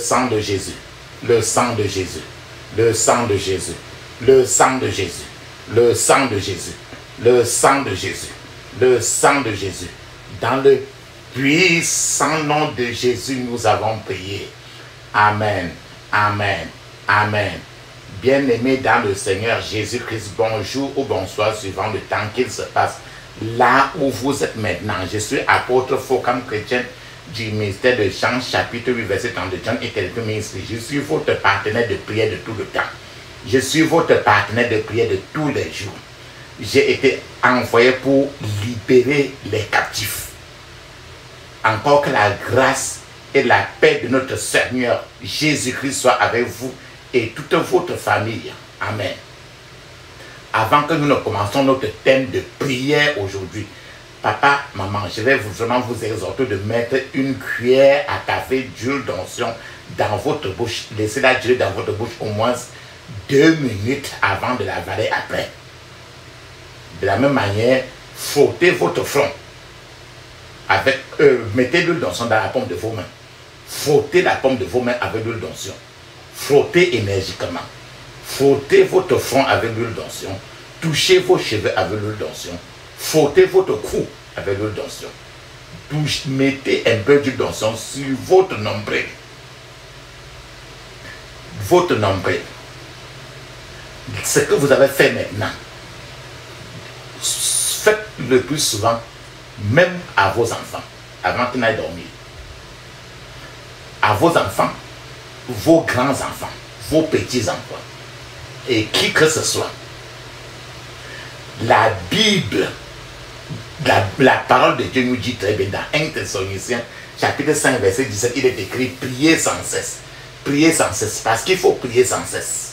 sang de Jésus, le sang de Jésus, le sang de Jésus, le sang de Jésus, le sang de Jésus, le sang de Jésus, le sang de Jésus. Dans le puissant nom de Jésus, nous avons prié. Amen, amen, amen. Bien-aimés dans le Seigneur Jésus-Christ, bonjour ou bonsoir suivant le temps qu'il se passe. Là où vous êtes maintenant, je suis apôtre Focam chrétien du ministère de Jean, chapitre 8, verset 32, Jean et quelques ministres. Je suis votre partenaire de prière de tout le temps. Je suis votre partenaire de prière de tous les jours. J'ai été envoyé pour libérer les captifs. Encore que la grâce et la paix de notre Seigneur Jésus-Christ soient avec vous et toute votre famille. Amen. Avant que nous ne commencions notre thème de prière aujourd'hui, papa, maman, je vais vraiment vous exhorter de mettre une cuillère à café d'huile d'onction dans votre bouche. Laissez-la durer dans votre bouche au moins 2 minutes avant de l'avaler après. De la même manière, frottez votre front. Mettez l'huile d'onction dans la paume de vos mains. Frottez la paume de vos mains avec l'huile d'onction. Frottez énergiquement. Frottez votre front avec l'huile d'onction. Touchez vos cheveux avec l'huile d'onction. Frottez votre cou avec l'huile d'onction. Mettez un peu d'huile d'onction sur votre nombril. Votre nombril. Ce que vous avez fait maintenant, faites le plus souvent, même à vos enfants, avant qu'ils n'aillent dormir. À vos enfants, vos grands-enfants, vos petits-enfants, et qui que ce soit. La Bible, la parole de Dieu nous dit très bien dans 1 Thessaloniciens, chapitre 5, verset 17, il est écrit, priez sans cesse. Priez sans cesse, parce qu'il faut prier sans cesse.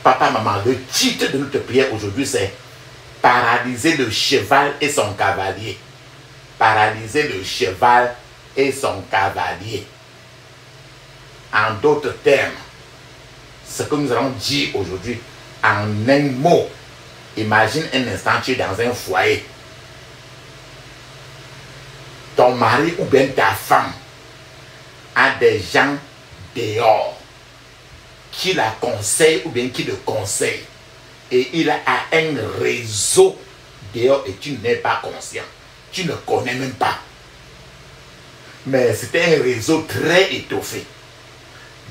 Papa, maman, le titre de notre prière aujourd'hui, c'est paralyser le cheval et son cavalier. Paralyser le cheval et son cavalier. En d'autres termes, ce que nous allons dire aujourd'hui, en un mot, imagine un instant, tu es dans un foyer. Ton mari ou bien ta femme a des gens dehors qui la conseillent ou bien qui le conseillent. Et il a un réseau dehors et tu n'es pas conscient. Tu ne connais même pas. Mais c'est un réseau très étoffé.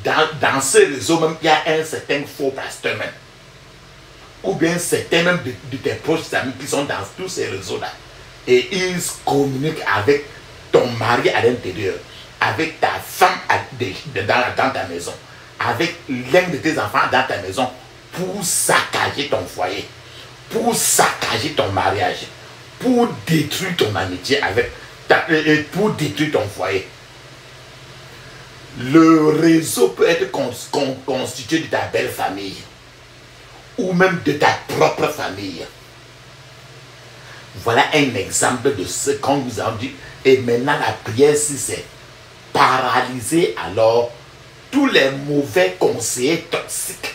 Dans ce réseau même, il y a un certain faux pasteur même. Ou bien certains même de tes proches amis qui sont dans tous ces réseaux-là. Et ils communiquent avec ton mari à l'intérieur, avec ta femme dans ta maison, avec l'un de tes enfants dans ta maison, pour saccager ton foyer, pour saccager ton mariage, pour détruire ton amitié pour détruire ton foyer. Le réseau peut être constitué de ta belle famille ou même de ta propre famille. Voilà un exemple de ce qu'on nous a dit. Et maintenant la prière, si c'est paralyser alors tous les mauvais conseillers toxiques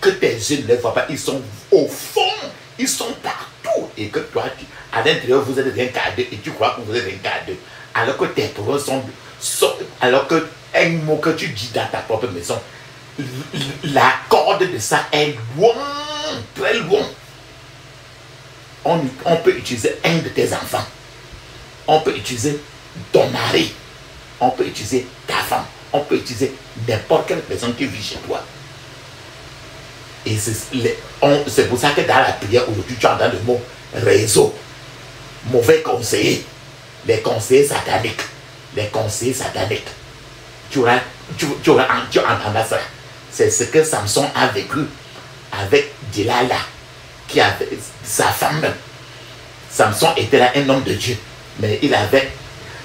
que tes yeux ne voient pas, ils sont au fond, ils sont partout. Et que toi, à l'intérieur, vous êtes rien qu'à deux et tu crois que vous êtes rien qu'à deux. Alors que tes problèmes alors que un mot que tu dis dans ta propre maison, la corde de ça est loin, très loin. On peut utiliser un de tes enfants. On peut utiliser ton mari. On peut utiliser ta femme. On peut utiliser n'importe quelle personne qui vit chez toi. Et c'est pour ça que dans la prière aujourd'hui, tu entends le mot réseau. Mauvais conseiller. Les conseillers sataniques. Les conseillers sataniques. Tu entendras ça. C'est ce que Samson a vécu avec Delilah, qui avait sa femme. Samson était là un homme de Dieu, mais il avait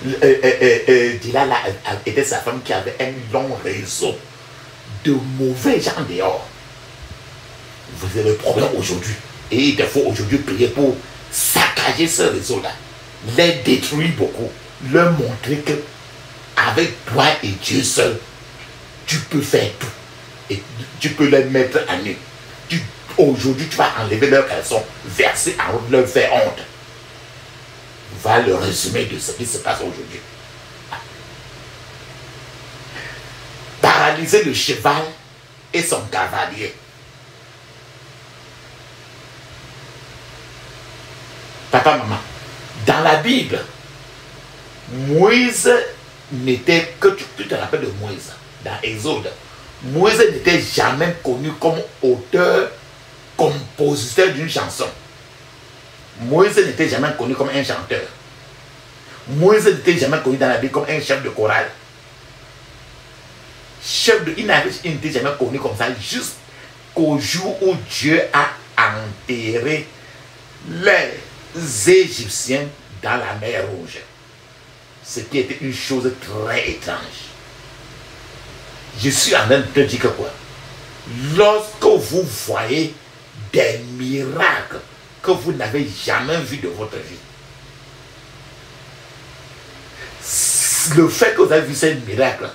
Delilah était sa femme qui avait un long réseau de mauvais gens dehors. Vous avez le problème aujourd'hui. Et il te faut aujourd'hui prier pour saccager ce réseau-là. Les détruire beaucoup. Leur montrer que avec toi et Dieu seul, tu peux faire tout. Et tu peux les mettre à nu. Aujourd'hui, tu vas enlever leurs caleçons, verser en route, leur faire honte. Voilà le résumé de ce qui se passe aujourd'hui. baliser le cheval et son cavalier. Papa, maman, dans la Bible, Moïse n'était que, tu te rappelles de Moïse, dans Exode, Moïse n'était jamais connu comme auteur, compositeur d'une chanson. Moïse n'était jamais connu comme un chanteur. Moïse n'était jamais connu dans la Bible comme un chef de chorale. Il n'était jamais connu comme ça, jusqu'au jour où Dieu a enterré les Égyptiens dans la mer Rouge. Ce qui était une chose très étrange. Je suis en train de te dire que quoi? Lorsque vous voyez des miracles que vous n'avez jamais vus de votre vie, le fait que vous avez vu ces miracles,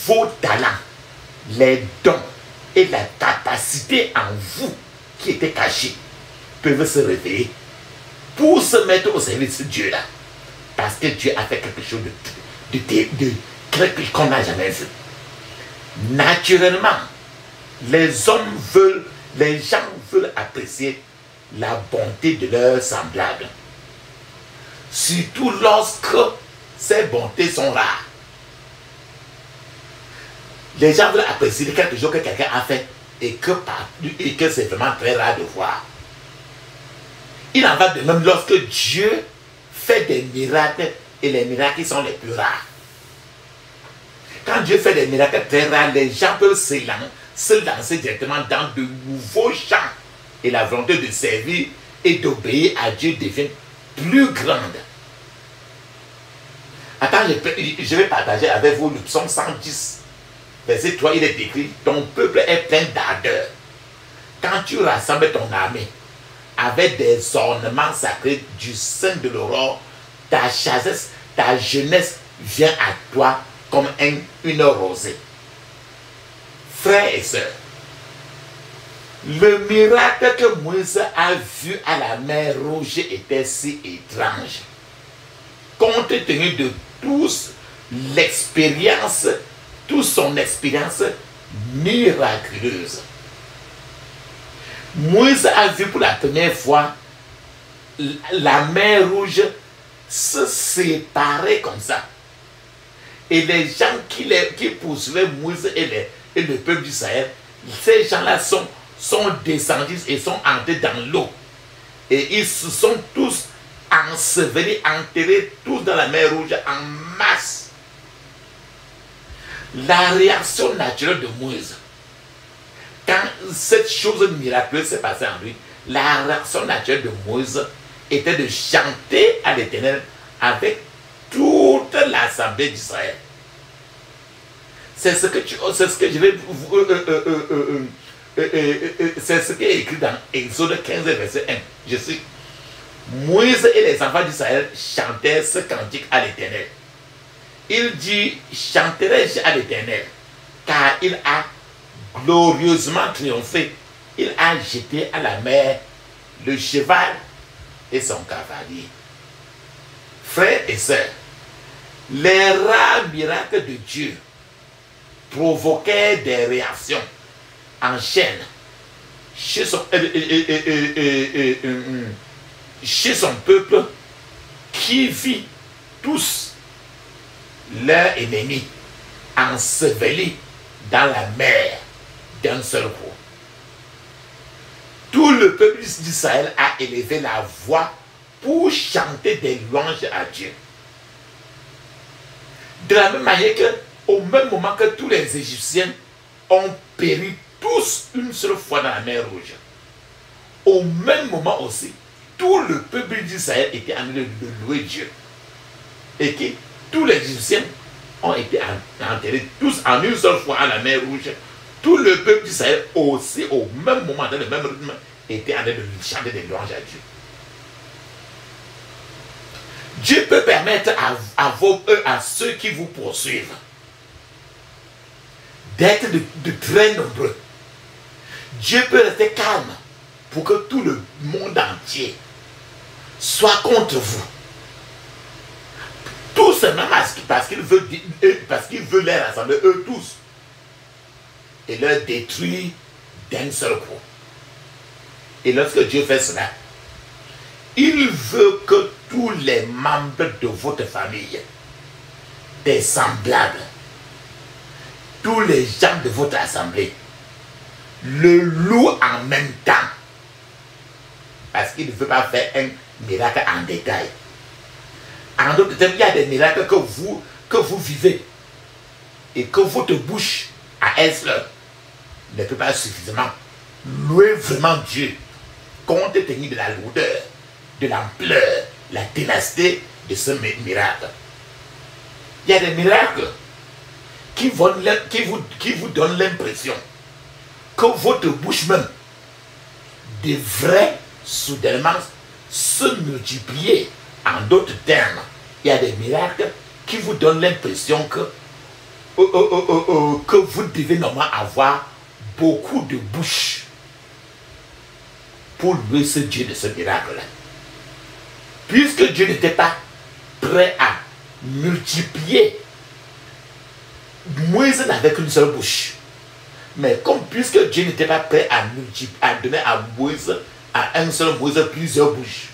vos talents, les dons et la capacité en vous qui étaient cachés peuvent se réveiller pour se mettre au service de Dieu là. Parce que Dieu a fait quelque chose qu'on n'a jamais vu. Naturellement, les gens veulent apprécier la bonté de leurs semblables. Surtout lorsque ces bontés sont rares. Les gens veulent apprécier quelque chose que quelqu'un a fait et que c'est vraiment très rare de voir. Il en va de même lorsque Dieu fait des miracles et les miracles sont les plus rares. Quand Dieu fait des miracles très rares, les gens peuvent se lancer directement dans de nouveaux champs et la volonté de servir et d'obéir à Dieu devient plus grande. Attends, je vais partager avec vous le psaume 110. Verset 3, il est écrit: ton peuple est plein d'ardeur. Quand tu rassembles ton armée avec des ornements sacrés du sein de l'aurore, ta jeunesse vient à toi comme une rosée. Frères et sœurs, le miracle que Moïse a vu à la mer Rouge était si étrange. Compte tenu de toute son expérience miraculeuse. Moïse a vu pour la première fois la mer Rouge se séparer comme ça. Et les gens qui poursuivaient Moïse et le peuple d'Israël, ces gens-là sont descendus et sont entrés dans l'eau. Et ils se sont tous ensevelis, enterrés tous dans la mer Rouge en masse. La réaction naturelle de Moïse, quand cette chose miraculeuse s'est passée en lui, la réaction naturelle de Moïse était de chanter à l'Éternel avec toute l'assemblée d'Israël. C'est ce qui est écrit dans Exode 15, verset 1. Je cite: Moïse et les enfants d'Israël chantèrent ce cantique à l'Éternel. Il dit: chanterai-je à l'Éternel, car il a glorieusement triomphé. Il a jeté à la mer le cheval et son cavalier. Frères et sœurs, les rares miracles de Dieu provoquaient des réactions en chaîne chez son peuple qui vit tous leurs ennemis ensevelis dans la mer d'un seul coup. Tout le peuple d'Israël a élevé la voix pour chanter des louanges à Dieu. De la même manière que, au même moment que tous les Égyptiens ont péri tous une seule fois dans la mer Rouge, au même moment aussi, tout le peuple d'Israël était en train de louer Dieu. Et que tous les Égyptiens ont été enterrés tous en une seule fois à la mer Rouge. Tout le peuple d'Israël aussi, au même moment, dans le même rythme, était en train de chanter des louanges à Dieu. Dieu peut permettre à ceux qui vous poursuivent d'être de très nombreux. Dieu peut rester calme pour que tout le monde entier soit contre vous. Tout simplement parce qu'il veut les rassembler, eux tous. et leur détruire d'un seul coup. Et lorsque Dieu fait cela, il veut que tous les membres de votre famille, des semblables, tous les gens de votre assemblée, le louent en même temps. Parce qu'il ne veut pas faire un miracle en détail. En d'autres termes, il y a des miracles que vous vivez et que votre bouche à elle seule ne peut pas suffisamment louer vraiment Dieu compte tenu de la lourdeur, de l'ampleur, la ténacité de ce miracle. Il y a des miracles qui vous donnent l'impression que votre bouche même devrait soudainement se multiplier. En d'autres termes, il y a des miracles qui vous donnent l'impression que vous devez normalement avoir beaucoup de bouches pour louer ce Dieu de ce miracle-là. Puisque Dieu n'était pas prêt à multiplier, Moïse n'avait qu'une seule bouche. Mais puisque Dieu n'était pas prêt à donner à Moïse, à un seul Moïse, plusieurs bouches,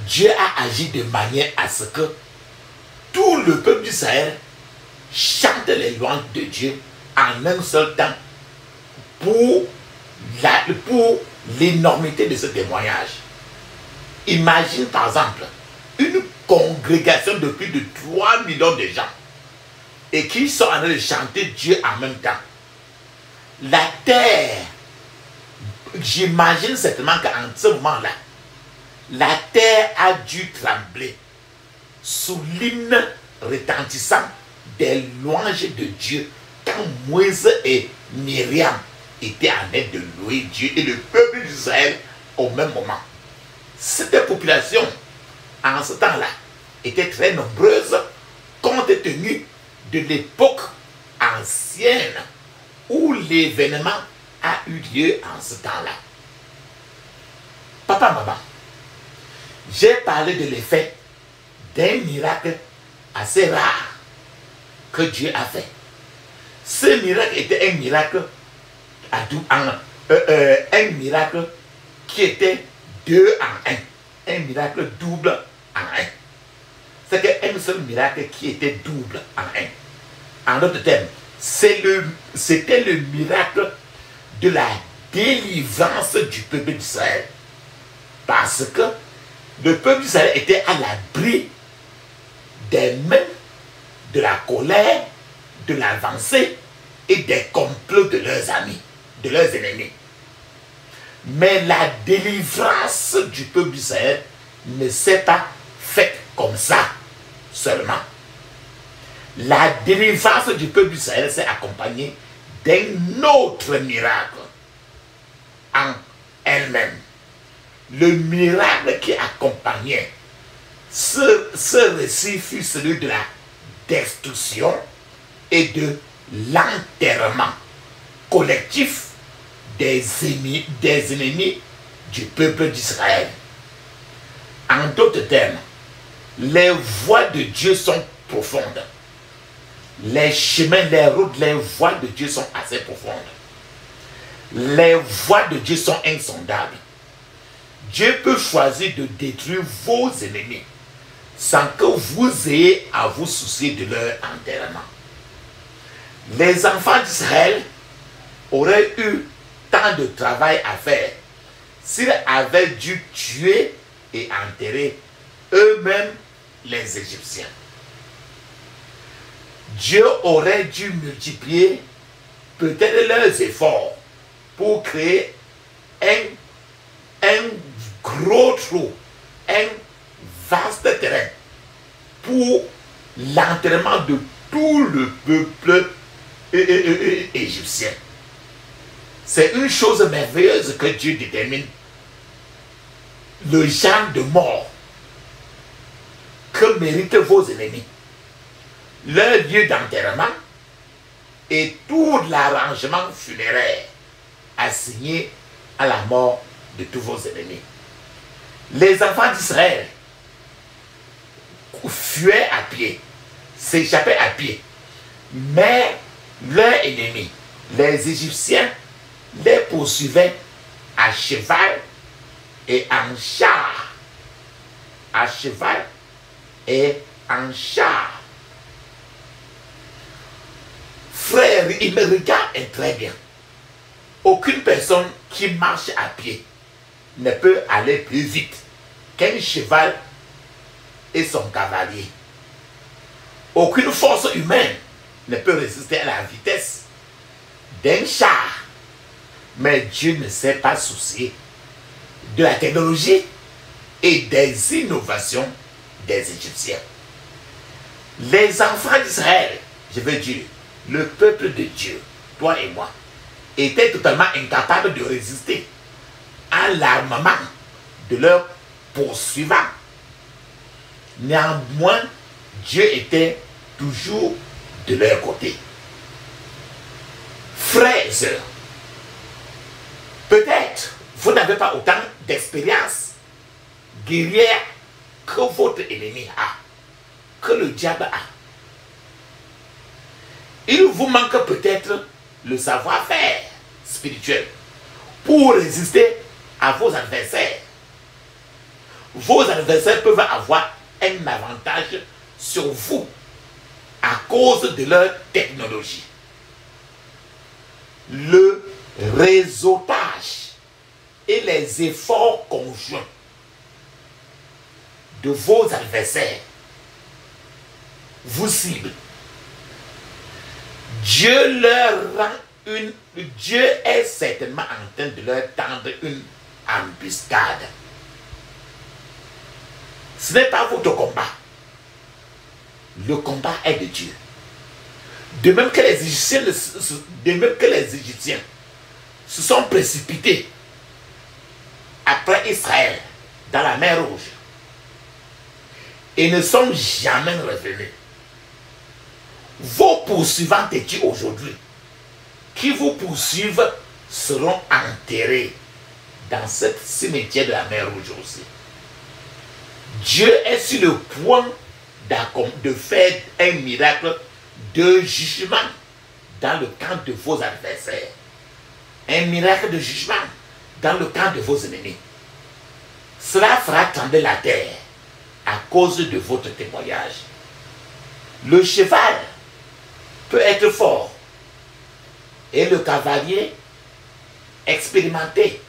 Dieu a agi de manière à ce que tout le peuple d'Israël chante les louanges de Dieu en un seul temps pour l'énormité de ce témoignage. Imagine par exemple une congrégation de plus de 3 millions de gens et qui sont en train de chanter Dieu en même temps. La terre, j'imagine certainement qu'en ce moment-là, la terre a dû trembler sous l'hymne retentissant des louanges de Dieu quand Moïse et Myriam étaient en train de louer Dieu et le peuple d'Israël au même moment. Cette population, en ce temps-là, était très nombreuse compte tenu de l'époque ancienne où l'événement a eu lieu en ce temps-là. Papa, maman, j'ai parlé de l'effet d'un miracle assez rare que Dieu a fait. Ce miracle était un miracle un miracle qui était 2 en 1. Un miracle double en 1. C'est un seul miracle qui était double en 1. En d'autres termes, c'était le miracle de la délivrance du peuple d'Israël. Parce que le peuple d'Israël était à l'abri des mains, de la colère, de l'avancée et des complots de leurs amis, de leurs ennemis. Mais la délivrance du peuple d'Israël ne s'est pas faite comme ça seulement. La délivrance du peuple d'Israël s'est accompagnée d'un autre miracle en elle-même. Le miracle qui accompagnait ce récit fut celui de la destruction et de l'enterrement collectif des ennemis du peuple d'Israël. En d'autres termes, les voies de Dieu sont profondes. Les chemins, les routes, les voies de Dieu sont assez profondes. Les voies de Dieu sont insondables. Dieu peut choisir de détruire vos ennemis sans que vous ayez à vous soucier de leur enterrement. Les enfants d'Israël auraient eu tant de travail à faire s'ils avaient dû tuer et enterrer eux-mêmes les Égyptiens. Dieu aurait dû multiplier peut-être leurs efforts pour créer un gros trou, un vaste terrain pour l'enterrement de tout le peuple égyptien. C'est une chose merveilleuse que Dieu détermine le genre de mort que méritent vos ennemis, leur lieu d'enterrement et tout l'arrangement funéraire assigné à la mort de tous vos ennemis. Les enfants d'Israël fuyaient à pied, s'échappaient à pied, mais Leurs ennemis, les Égyptiens, les poursuivaient à cheval et en char. À cheval et en char. Frère, il me regarde très bien. Aucune personne qui marche à pied ne peut aller plus vite qu'un cheval et son cavalier. Aucune force humaine ne peut résister à la vitesse d'un char. Mais Dieu ne s'est pas soucié de la technologie et des innovations des Égyptiens. Les enfants d'Israël, je veux dire, le peuple de Dieu, toi et moi, étaient totalement incapables de résister à l'armement de leurs poursuivants. Néanmoins, Dieu était toujours de leur côté. Frères et sœurs, peut-être vous n'avez pas autant d'expérience guerrière que votre ennemi a, que le diable a. Il vous manque peut-être le savoir-faire spirituel pour résister à vos adversaires. Vos adversaires peuvent avoir un avantage sur vous à cause de leur technologie. Le réseautage et les efforts conjoints de vos adversaires vous ciblent. Dieu est certainement en train de leur tendre une embuscade. Ce n'est pas votre combat. Le combat est de Dieu. De même que les Égyptiens se sont précipités après Israël dans la mer Rouge et ne sont jamais revenus. Vos poursuivants de Dieu aujourd'hui, qui vous poursuivent, seront enterrés dans ce cimetière de la mer Rouge aussi. Dieu est sur le point de faire un miracle de jugement dans le camp de vos adversaires. Un miracle de jugement dans le camp de vos ennemis. Cela fera trembler la terre à cause de votre témoignage. Le cheval peut être fort et le cavalier expérimenté.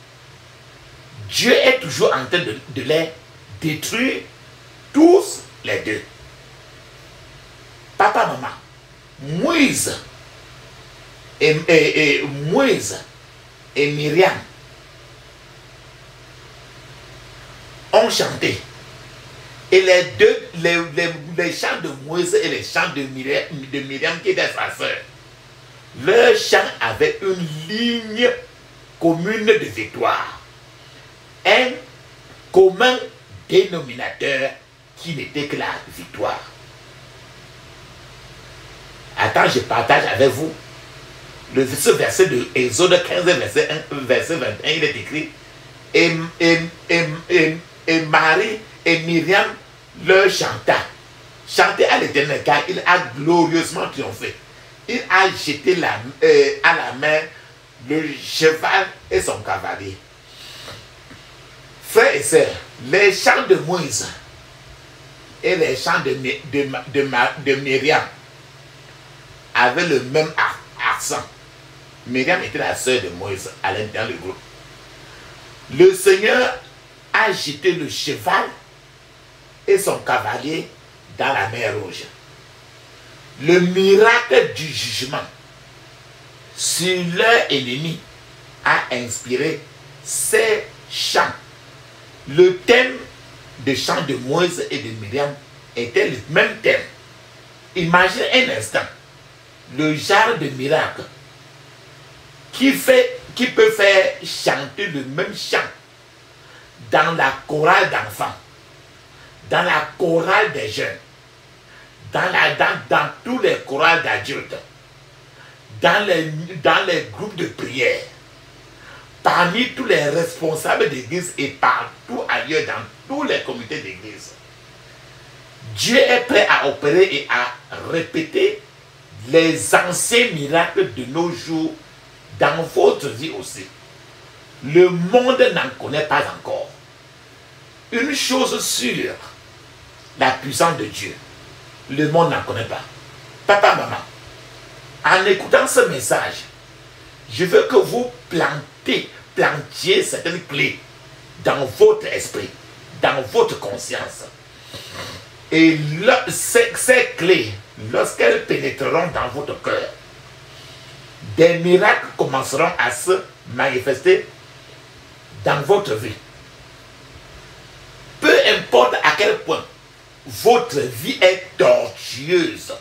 Dieu est toujours en train de les détruire tous les deux. Papa, maman, Moïse et Myriam ont chanté. Et les chants de Moïse et les chants de Myriam qui était sa sœur, leur chant avait une ligne commune de victoire. Un commun dénominateur qui n'était que la victoire. Attends, je partage avec vous ce verset de Exode 15, verset 21, il est écrit et Marie et Myriam leur chanta. Chanter à l'Éternel car il a glorieusement triomphé. Il a jeté à la mer le cheval et son cavalier. Frères et sœurs, les chants de Moïse et les chants de Myriam avaient le même accent. Myriam était la sœur de Moïse à l'intérieur du groupe. Le Seigneur a jeté le cheval et son cavalier dans la mer Rouge. Le miracle du jugement sur leur ennemi a inspiré ces chants. Le thème des chants de Moïse et de Myriam était le même thème. Imagine un instant le genre de miracle qui peut faire chanter le même chant dans la chorale d'enfants, dans la chorale des jeunes, dans tous les chorales d'adultes, dans les groupes de prière, parmi tous les responsables d'église et partout ailleurs dans tous les comités d'église. Dieu est prêt à opérer et à répéter les anciens miracles de nos jours dans votre vie aussi. Le monde n'en connaît pas encore. Une chose sûre, la puissance de Dieu, le monde n'en connaît pas. Papa, maman, en écoutant ce message, je veux que vous plantiez certaines clés dans votre esprit, dans votre conscience. Et ces clés, lorsqu'elles pénétreront dans votre cœur, des miracles commenceront à se manifester dans votre vie. Peu importe à quel point votre vie est tortueuse,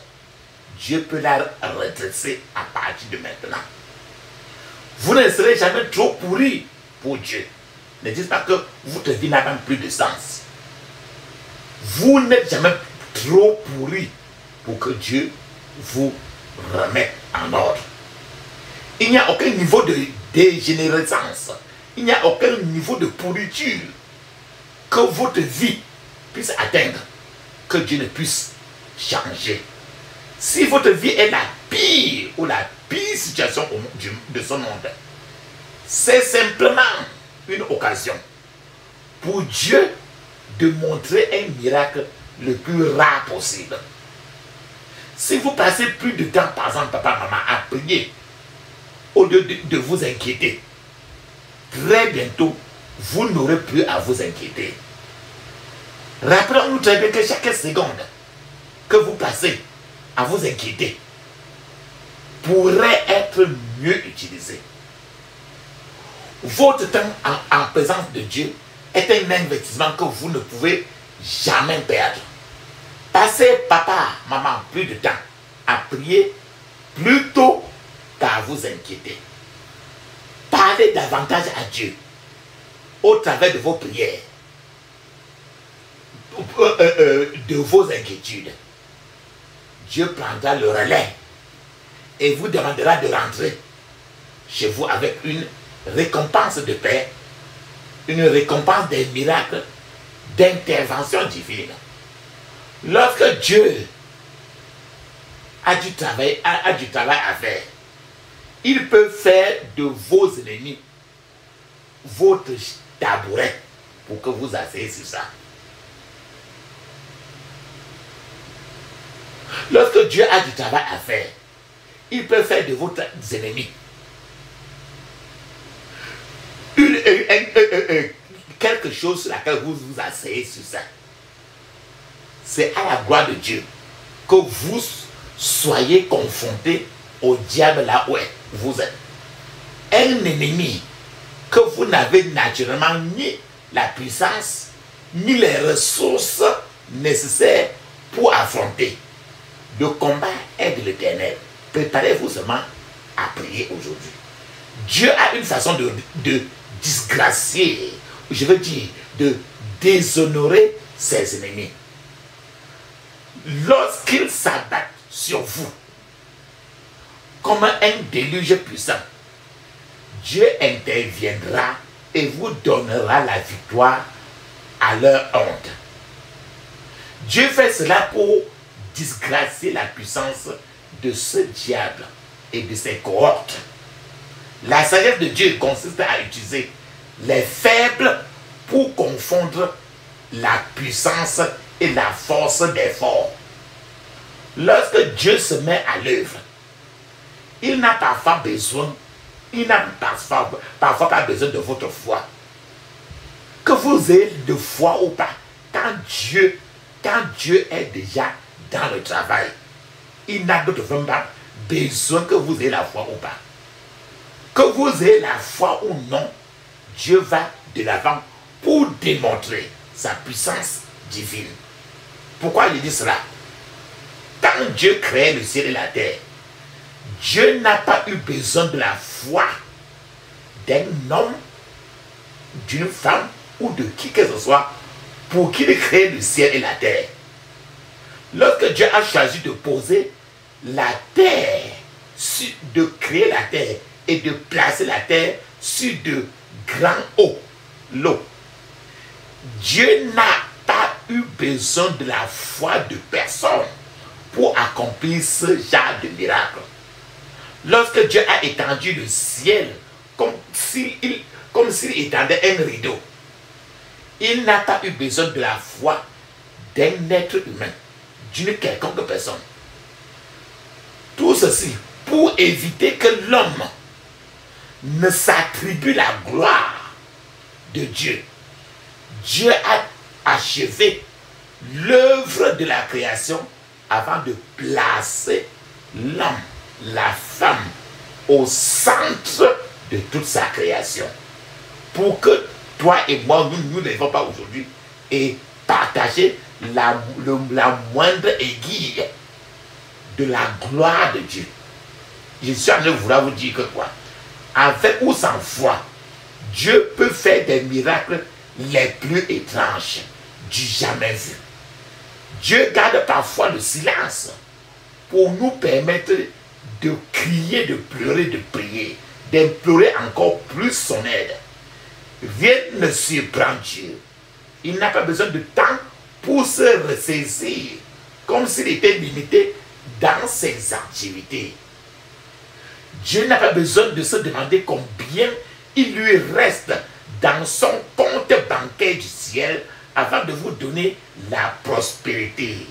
Dieu peut la redresser à partir de maintenant. Vous ne serez jamais trop pourri pour Dieu. Ne dites pas que votre vie n'a même plus de sens. Vous n'êtes jamais trop pourri pour que Dieu vous remette en ordre. Il n'y a aucun niveau de dégénérescence. Il n'y a aucun niveau de pourriture que votre vie puisse atteindre, que Dieu ne puisse changer. Si votre vie est la pire ou la pire situation de ce monde, c'est simplement une occasion pour Dieu de montrer un miracle le plus rare possible. Si vous passez plus de temps, par exemple, papa, maman, à prier, au lieu de vous inquiéter, très bientôt, vous n'aurez plus à vous inquiéter. Rappelons-nous très bien que chaque seconde que vous passez à vous inquiéter pourrait être mieux utilisée. Votre temps en présence de Dieu est un investissement que vous ne pouvez jamais perdre. Passez, papa, maman, plus de temps à prier plutôt qu'à vous inquiéter. Parlez davantage à Dieu au travers de vos prières, de vos inquiétudes. Dieu prendra le relais et vous demandera de rentrer chez vous avec une récompense de paix, une récompense des miracles, d'intervention divine. Lorsque Dieu a du travail à faire, il peut faire de vos ennemis votre tabouret pour que vous asseyez sur ça. Lorsque Dieu a du travail à faire, il peut faire de vos ennemis quelque chose sur laquelle vous vous asseyez sur ça. C'est à la gloire de Dieu que vous soyez confrontés au diable là où vous êtes. Un ennemi que vous n'avez naturellement ni la puissance, ni les ressources nécessaires pour affronter. Le combat est de l'Éternel. Préparez-vous seulement à prier aujourd'hui. Dieu a une façon de disgracier, je veux dire, de déshonorer ses ennemis. Lorsqu'ils s'abattent sur vous, comme un déluge puissant, Dieu interviendra et vous donnera la victoire à leur honte. Dieu fait cela pour disgracier la puissance de ce diable et de ses cohortes. La sagesse de Dieu consiste à utiliser les faibles pour confondre la puissance et la force des forts. Lorsque Dieu se met à l'œuvre, il n'a parfois parfois pas besoin de votre foi. Que vous ayez de foi ou pas, quand Dieu est déjà dans le travail, il n'a d'autre pas besoin que vous ayez la foi ou pas. Que vous ayez la foi ou non, Dieu va de l'avant pour démontrer sa puissance divine. Pourquoi il dit cela? Quand Dieu créait le ciel et la terre, Dieu n'a pas eu besoin de la foi d'un homme, d'une femme ou de qui que ce soit pour qu'il crée le ciel et la terre. Lorsque Dieu a choisi de poser la terre, de créer la terre et de placer la terre sur de grands lots, Dieu n'a pas eu besoin de la foi de personne pour accomplir ce genre de miracle. Lorsque Dieu a étendu le ciel comme s'il étendait un rideau, il n'a pas eu besoin de la foi d'un être humain, d'une quelconque personne. Tout ceci pour éviter que l'homme ne s'attribue la gloire de Dieu. Dieu a achevé l'œuvre de la création avant de placer l'homme, la femme, au centre de toute sa création. Pour que toi et moi, nous n'avons pas aujourd'hui et partager la moindre aiguille de la gloire de Dieu. Je suis en train de vouloir vous dire que quoi? Avec ou sans foi, Dieu peut faire des miracles les plus étranges du jamais vu. Dieu garde parfois le silence pour nous permettre de crier, de pleurer, de prier, d'implorer encore plus son aide. Rien ne surprend Dieu. Il n'a pas besoin de temps pour se ressaisir, comme s'il était limité dans ses activités. Dieu n'a pas besoin de se demander combien il lui reste dans son compte bancaire du ciel avant de vous donner la prospérité.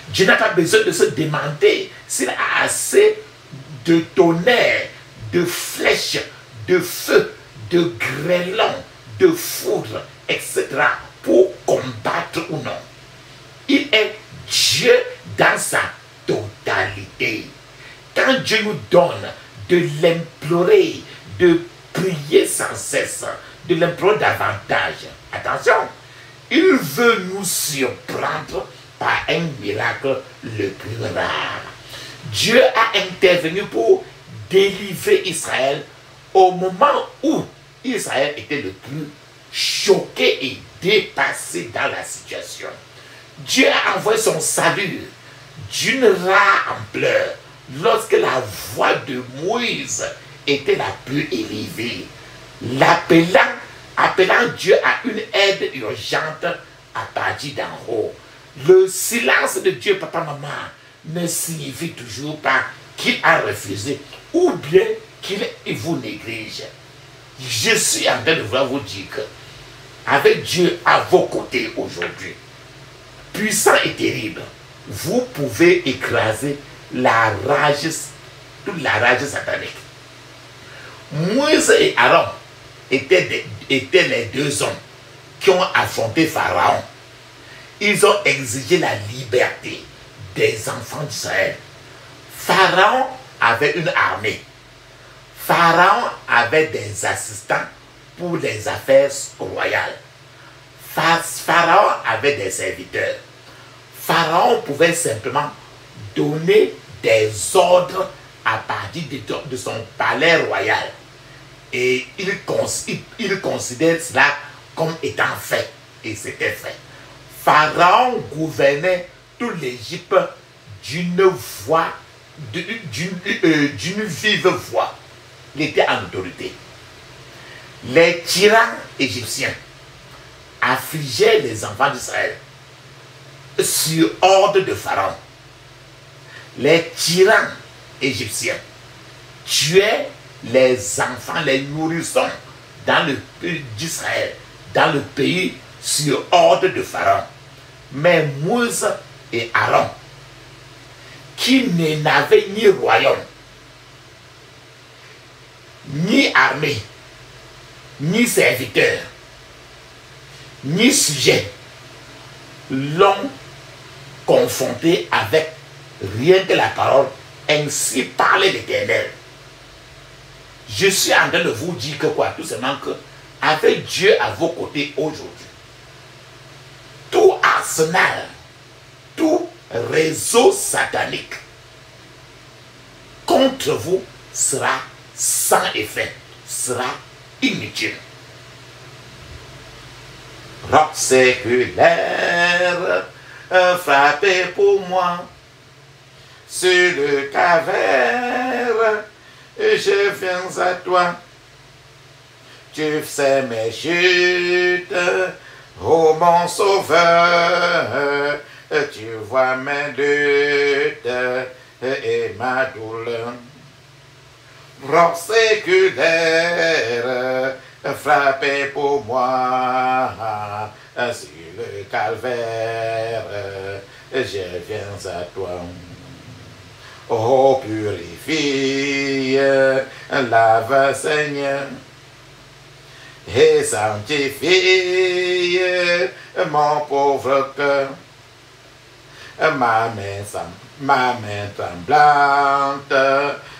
Dieu n'a pas besoin de se demander s'il a assez de tonnerre, de flèches, de feu, de grêlons, de foudre, etc. pour combattre ou non. Il est Dieu dans sa totalité. Quand Dieu nous donne de l'implorer, de prier sans cesse, de l'implorer davantage, attention, il veut nous surprendre par un miracle le plus rare. Dieu a intervenu pour délivrer Israël au moment où Israël était le plus choqué et dépassé dans la situation. Dieu a envoyé son salut d'une rare ampleur lorsque la voix de Moïse était la plus élevée, appelant Dieu à une aide urgente à partir d'en haut. Le silence de Dieu, papa, maman, ne signifie toujours pas qu'il a refusé ou bien qu'il vous néglige. Je suis en train de vouloir vous dire que avec Dieu à vos côtés aujourd'hui, puissant et terrible, vous pouvez écraser toute la rage satanique. Moïse et Aaron étaient les deux hommes qui ont affronté Pharaon. Ils ont exigé la liberté des enfants d'Israël. Pharaon avait une armée. Pharaon avait des assistants pour les affaires royales. Pharaon avait des serviteurs. Pharaon pouvait simplement donner des ordres à partir de son palais royal. Et il considère cela comme étant fait. Et c'était fait. Pharaon gouvernait toute l'Égypte d'une vive voix. Il était en autorité. Les tyrans égyptiens affligeaient les enfants d'Israël sur ordre de Pharaon. Les tyrans égyptiens tuaient les enfants, les nourrissons dans le pays d'Israël, dans le pays sur ordre de Pharaon. Mais Moïse et Aaron, qui n'avaient ni royaume, ni armée, ni serviteur, ni sujet, l'ont confronté avec rien que la parole, ainsi parlait l'Éternel. Je suis en train de vous dire que quoi? Tout simplement que avec Dieu à vos côtés aujourd'hui, tout arsenal, tout réseau satanique contre vous sera sans effet, sera inutile. Roc séculaire, frappez pour moi sur le calvaire, je viens à toi. Tu sais mes chutes, ô mon sauveur, tu vois mes luttes et ma douleur. Roc séculaire, frappé pour moi sur le calvaire, je viens à toi. Oh, purifie, lave Seigneur, et sanctifie mon pauvre cœur. Ma main tremblante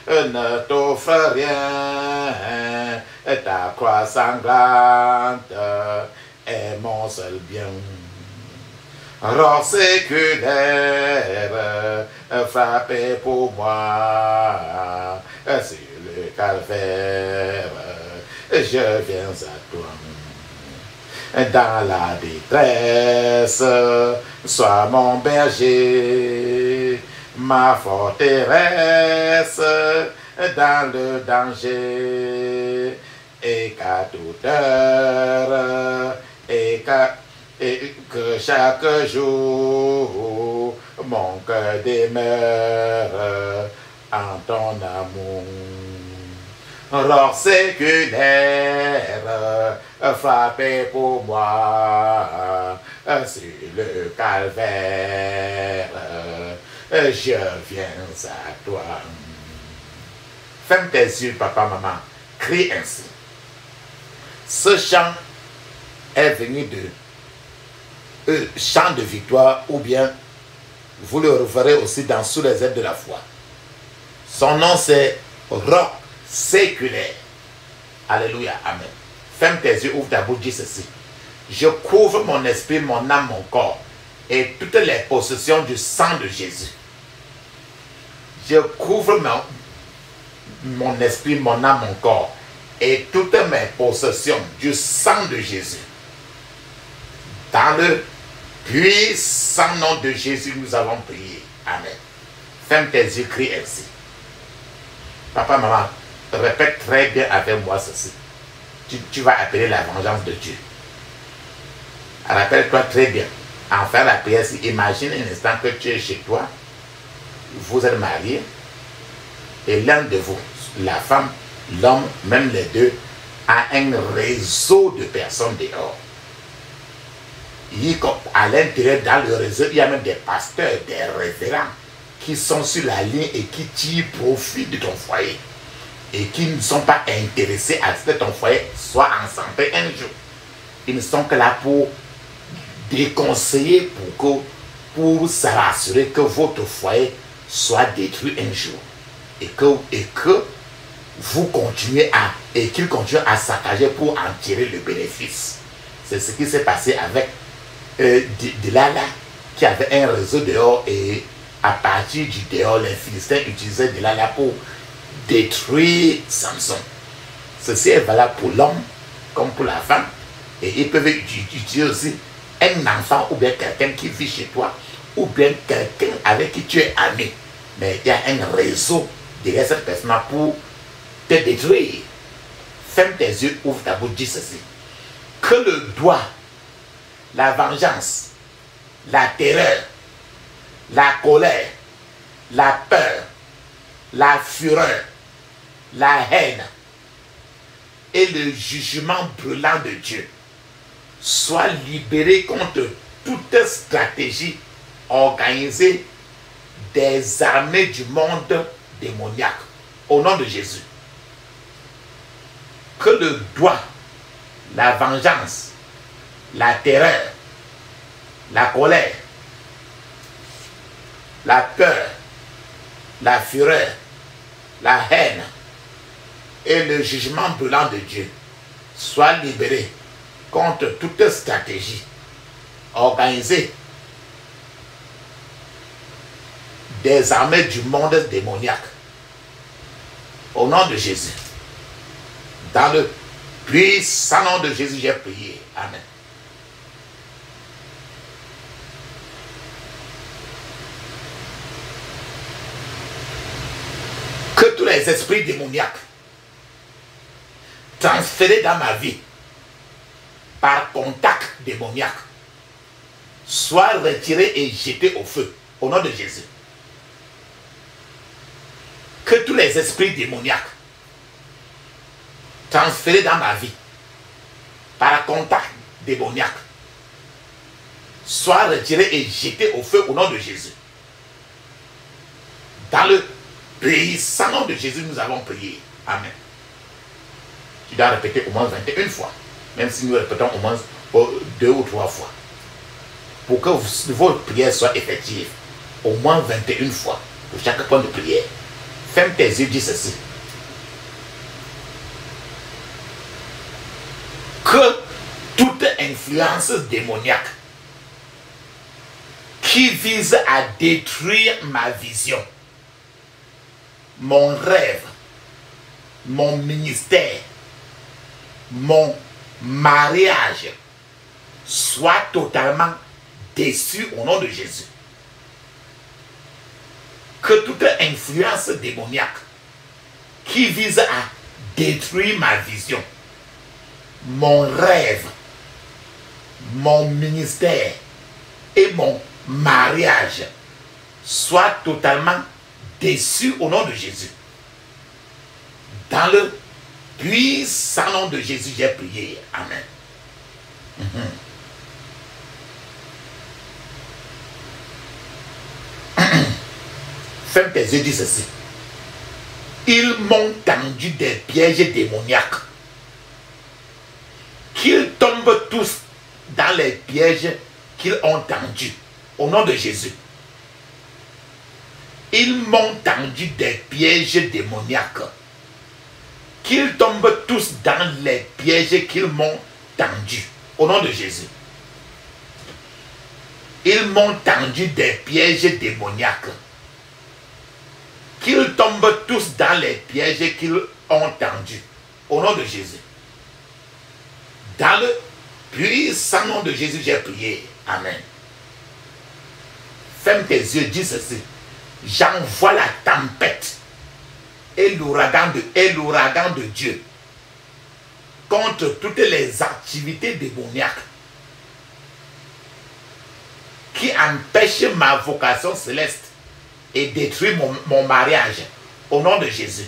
ne t'offre rien, ta croix sanglante est mon seul bien. Roc séculaire, frappé pour moi sur le calvaire, je viens à toi. Dans la détresse, sois mon berger, ma forteresse dans le danger, et qu'à toute heure, et que chaque jour, mon cœur demeure en ton amour. Roc séculaire, frappé pour moi sur le calvaire, je viens à toi. Ferme tes yeux, papa, maman, crie ainsi. Ce chant est venu de chant de victoire, ou bien vous le reverrez aussi dans Sous les ailes de la foi. Son nom c'est Roc séculaire. Alléluia, amen. Ferme tes yeux, ouvre ta bouche, dis ceci. Je couvre mon esprit, mon âme, mon corps et toutes les possessions du sang de Jésus. Je couvre mon esprit, mon âme, mon corps et toutes mes possessions du sang de Jésus. Dans le puissant nom de Jésus, nous avons prié. Amen. Ferme tes yeux, crie ainsi. Papa, maman, répète très bien avec moi ceci. Tu vas appeler la vengeance de Dieu. Rappelle-toi très bien. En faire la prière, imagine un instant que tu es chez toi. Vous êtes mariés. Et l'un de vous, la femme, l'homme, même les deux, a un réseau de personnes dehors. À l'intérieur, dans le réseau, il y a même des pasteurs, des révérends qui sont sur la ligne et qui tirent profit de ton foyer et qui ne sont pas intéressés à ce que ton foyer soit en santé un jour. Ils ne sont que là pour déconseiller, pour s'assurer que votre foyer soit détruit un jour et que vous continuez et qu'ils continuent à saccager pour en tirer le bénéfice. C'est ce qui s'est passé avec Delilah, qui avait un réseau dehors, et à partir du dehors, les Philistins utilisaient Delilah pour détruire Samson. Ceci est valable pour l'homme comme pour la femme, et ils peuvent utiliser aussi un enfant ou bien quelqu'un qui vit chez toi ou bien quelqu'un avec qui tu es ami, mais il y a un réseau derrière cette personne pour te détruire. Ferme tes yeux, ouvre ta bouche, dis ceci. Que le doigt, la vengeance, la terreur, la colère, la peur, la fureur, la haine et le jugement brûlant de Dieu soient libérés contre toute stratégie organisée des armées du monde démoniaque. Au nom de Jésus. Que le doigt, la vengeance, la terreur, la colère, la peur, la fureur, la haine et le jugement brûlant de Dieu soient libérés contre toute stratégie organisée des armées du monde démoniaque. Au nom de Jésus. Dans le puissant nom de Jésus, j'ai prié. Amen. Que tous les esprits démoniaques transférés dans ma vie par contact démoniaque soient retirés et jetés au feu, au nom de Jésus. Que tous les esprits démoniaques transférés dans ma vie par contact démoniaque soient retirés et jetés au feu au nom de Jésus. Dans le puissant nom de Jésus, nous avons prié. Amen. Tu dois répéter au moins 21 fois, même si nous répétons au moins 2 ou 3 fois. Pour que vos prières soient effectives, au moins 21 fois pour chaque point de prière. Ferme tes yeux, dis ceci. Que toute influence démoniaque qui vise à détruire ma vision, mon rêve, mon ministère, mon mariage, soit totalement déçu au nom de Jésus. Que toute influence démoniaque qui vise à détruire ma vision, mon rêve, mon ministère et mon mariage soit totalement déçu au nom de Jésus. Dans le puissant nom de Jésus, j'ai prié. Amen. Ferme tes yeux, dis ceci. Ils m'ont tendu des pièges démoniaques. Qu'ils tombent tous dans les pièges qu'ils ont tendus. Au nom de Jésus. Ils m'ont tendu des pièges démoniaques. Qu'ils tombent tous dans les pièges qu'ils m'ont tendus. Au nom de Jésus. Ils m'ont tendu des pièges démoniaques. Qu'ils tombent tous dans les pièges qu'ils ont tendus. Au nom de Jésus. Dans le puissant nom de Jésus, j'ai prié. Amen. Ferme tes yeux, dis ceci. J'envoie la tempête et l'ouragan de Dieu contre toutes les activités démoniaques qui empêchent ma vocation céleste et détruisent mon mariage au nom de Jésus.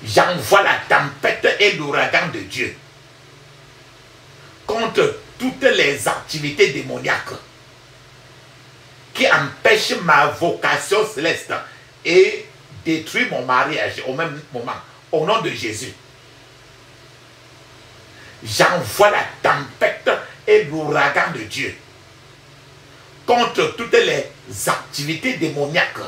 J'envoie la tempête et l'ouragan de Dieu contre toutes les activités démoniaques qui empêchent ma vocation céleste et détruisent mon mariage au même moment. Au nom de Jésus. J'envoie la tempête et l'ouragan de Dieu contre toutes les activités démoniaques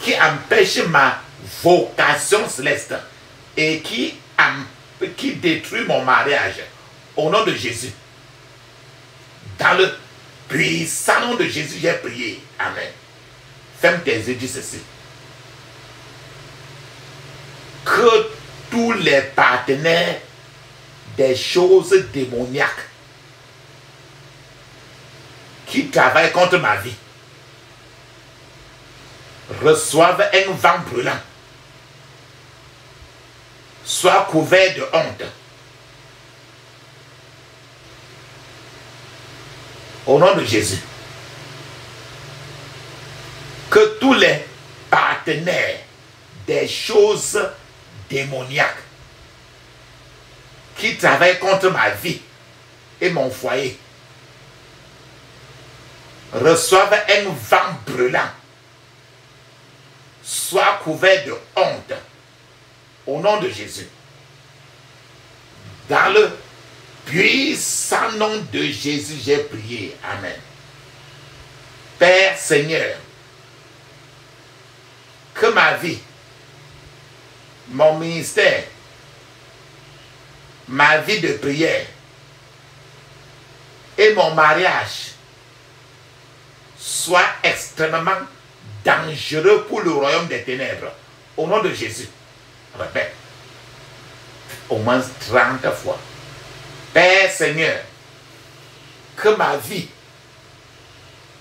qui empêchent ma vocation céleste et qui détruit mon mariage au nom de Jésus. Dans le puissant nom de Jésus, j'ai prié. Amen. Ferme tes yeux, dis ceci. Que tous les partenaires des choses démoniaques qui travaillent contre ma vie reçoivent un vent brûlant, soient couverts de honte. Au nom de Jésus. Que tous les partenaires des choses démoniaques qui travaillent contre ma vie et mon foyer reçoivent un vent brûlant, soient couverts de honte. Au nom de Jésus. Dans le puissant nom de Jésus, j'ai prié. Amen. Père Seigneur, que ma vie, mon ministère, ma vie de prière et mon mariage soient extrêmement dangereux pour le royaume des ténèbres. Au nom de Jésus. Répète. Au moins 30 fois. Père Seigneur, que ma vie,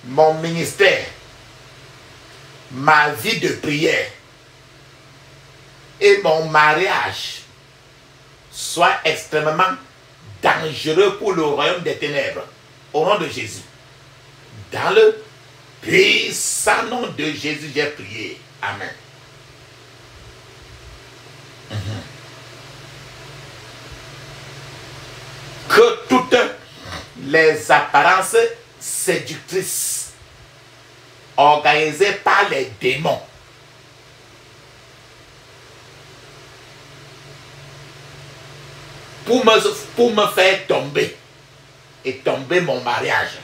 mon ministère, ma vie de prière et mon mariage soient extrêmement dangereux pour le royaume des ténèbres. Au nom de Jésus. Dans le puissant nom de Jésus, j'ai prié. Amen. Que toutes les apparences séductrices organisées par les démons pour me faire tomber et tomber mon mariage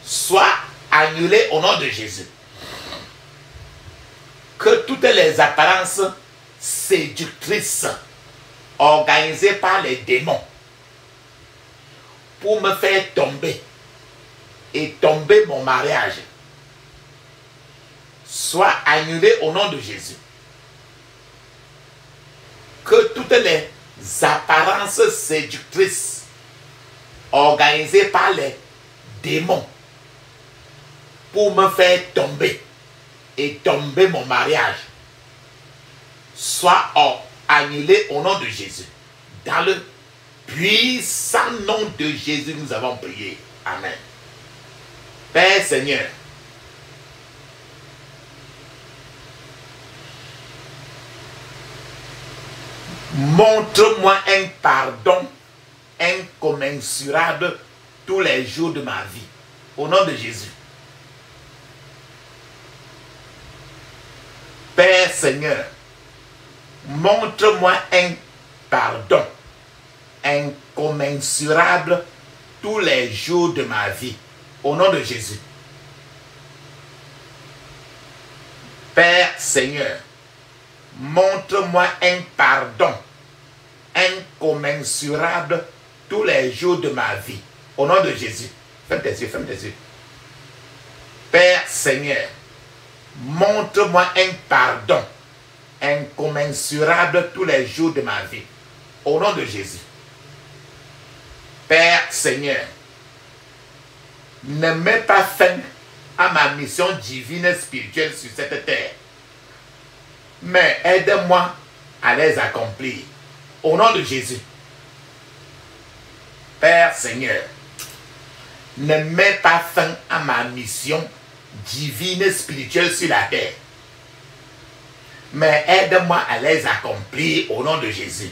soient annulées au nom de Jésus. Que toutes les apparences séductrices organisées par les démons pour me faire tomber et tomber mon mariage soient annulées au nom de Jésus. Que toutes les apparences séductrices organisées par les démons pour me faire tomber et tomber mon mariage soient annulées au nom de Jésus. Dans le puissant nom de Jésus, nous avons prié. Amen. Père Seigneur, montre-moi un pardon incommensurable tous les jours de ma vie. Au nom de Jésus. Père Seigneur, montre-moi un pardon incommensurable tous les jours de ma vie. Au nom de Jésus. Père Seigneur, montre-moi un pardon incommensurable tous les jours de ma vie. Au nom de Jésus. Ferme tes yeux, ferme tes yeux. Père Seigneur, montre-moi un pardon incommensurable tous les jours de ma vie. Au nom de Jésus. Père Seigneur, ne mets pas fin à ma mission divine spirituelle sur cette terre, mais aide-moi à les accomplir. Au nom de Jésus. Père Seigneur, ne mets pas fin à ma mission divine spirituelle sur la terre, mais aide-moi à les accomplir au nom de Jésus.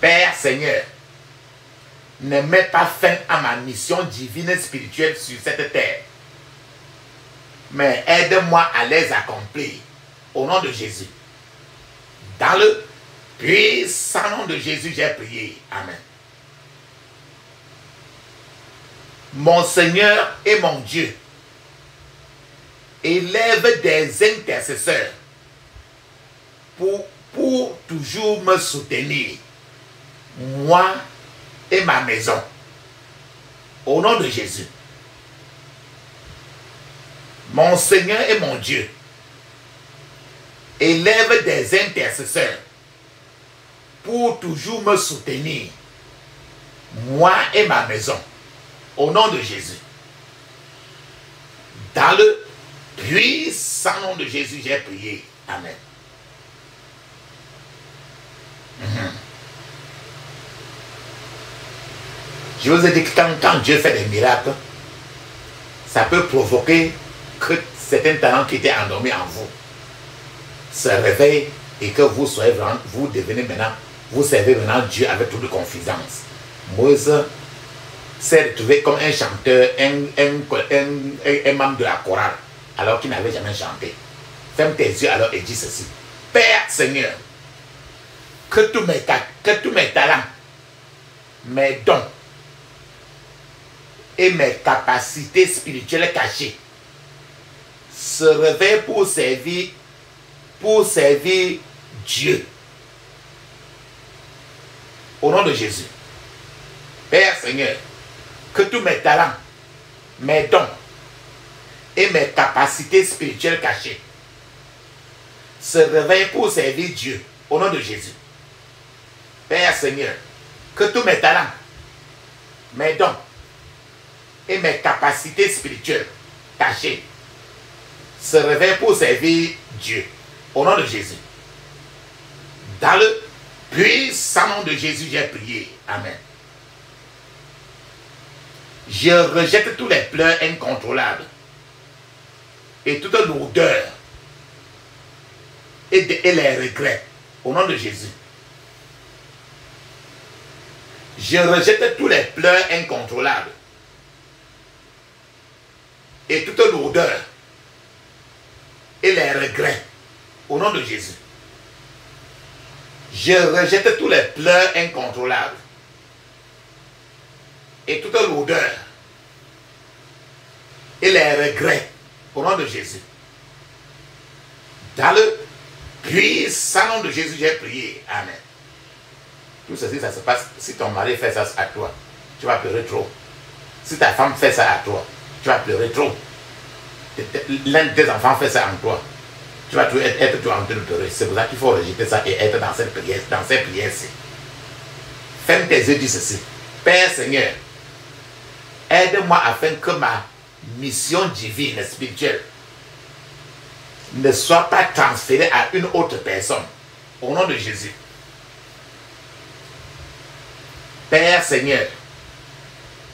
Père Seigneur, ne mets pas fin à ma mission divine spirituelle sur cette terre, mais aide-moi à les accomplir au nom de Jésus. Dans le puissant nom de Jésus, j'ai prié. Amen. Mon Seigneur et mon Dieu, élève des intercesseurs pour toujours me soutenir, moi et ma maison. Au nom de Jésus. Mon Seigneur et mon Dieu, élève des intercesseurs pour toujours me soutenir, moi et ma maison. Au nom de Jésus. Dans le puissant nom de Jésus, j'ai prié. Amen. Je vous ai dit que quand Dieu fait des miracles, ça peut provoquer que certains talents qui étaient endormis en vous se réveillent et que vous soyez vraiment, vous devenez maintenant, vous servez maintenant Dieu avec toute confiance. Moïse s'est retrouvé comme un chanteur, un membre de la chorale, alors qu'il n'avait jamais chanté. Ferme tes yeux alors et dis ceci. Père Seigneur, que tous mes talents, mes dons et mes capacités spirituelles cachées se réveillent pour servir Dieu. Au nom de Jésus. Père Seigneur, que tous mes talents, mes dons et mes capacités spirituelles cachées se réveillent pour servir Dieu. Au nom de Jésus. Père Seigneur, que tous mes talents, mes dons et mes capacités spirituelles cachées se réveillent pour servir Dieu. Au nom de Jésus. Dans le puissant nom de Jésus, j'ai prié. Amen. Je rejette tous les pleurs incontrôlables et toute lourdeur et les regrets au nom de Jésus. Je rejette tous les pleurs incontrôlables et toute lourdeur et les regrets au nom de Jésus. Je rejette tous les pleurs incontrôlables et toute lourdeur et les regrets au nom de Jésus. Dans le puissant nom de Jésus, j'ai prié. Amen. Tout ceci, ça se passe. Si ton mari fait ça à toi, tu vas pleurer trop. Si ta femme fait ça à toi, tu vas pleurer trop. L'un de tes enfants fait ça en toi, tu vas être en train de pleurer. C'est pour ça qu'il faut rejeter ça et être dans cette prière, dans cette prière-ci. Ferme tes yeux, dis ceci. Père Seigneur, aide-moi afin que ma mission divine et spirituelle ne soit pas transférée à une autre personne. Au nom de Jésus. Père Seigneur,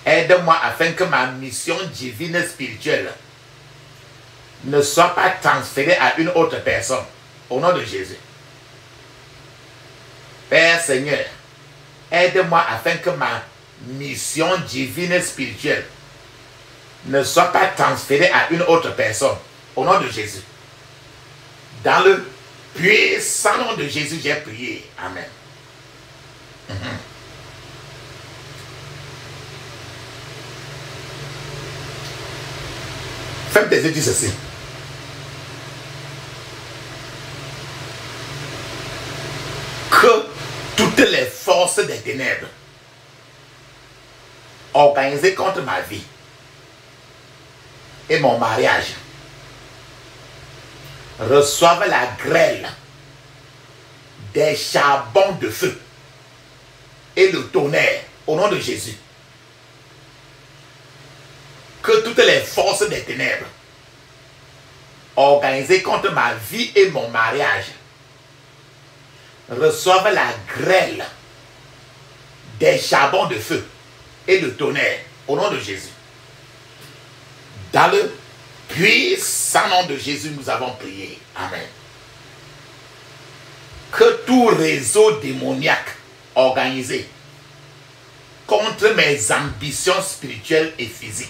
aide-moi afin que ma mission divine et spirituelle ne soit pas transférée à une autre personne. Au nom de Jésus. Père Seigneur, aide-moi afin que ma mission divine et spirituelle ne soit pas transférée à une autre personne. Au nom de Jésus. Dans le puissant nom de Jésus, j'ai prié. Amen. Ferme tes yeux, dis ceci. Que toutes les forces des ténèbres organisées contre ma vie et mon mariage reçoivent la grêle des charbons de feu et le tonnerre au nom de Jésus. Que toutes les forces des ténèbres organisées contre ma vie et mon mariage reçoivent la grêle des charbons de feu et le tonnerre au nom de Jésus. Dans le puissant nom de Jésus, nous avons prié. Amen. Que tout réseau démoniaque organisé contre mes ambitions spirituelles et physiques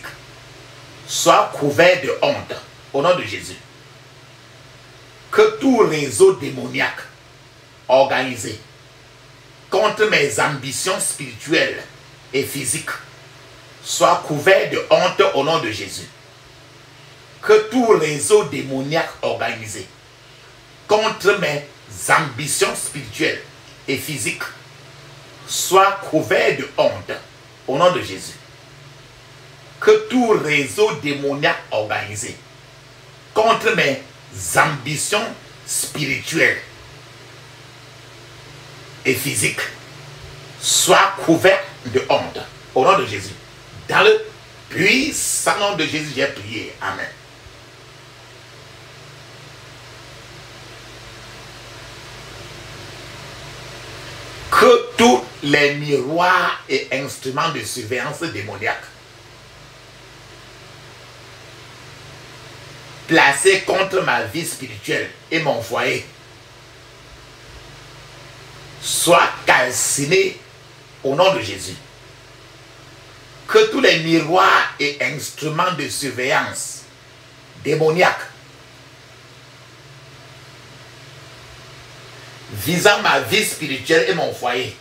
soit couvert de honte au nom de Jésus. Que tout réseau démoniaque organisé contre mes ambitions spirituelles et physiques soit couvert de honte au nom de Jésus. Que tout réseau démoniaque organisé contre mes ambitions spirituelles et physiques soit couvert de honte au nom de Jésus. Que tout réseau démoniaque organisé contre mes ambitions spirituelles et physiques soit couvert de honte au nom de Jésus. Dans le puissant nom de Jésus, j'ai prié. Amen. Que tous les miroirs et instruments de surveillance démoniaque placés contre ma vie spirituelle et mon foyer soient calcinés au nom de Jésus. Que tous les miroirs et instruments de surveillance démoniaque visant ma vie spirituelle et mon foyer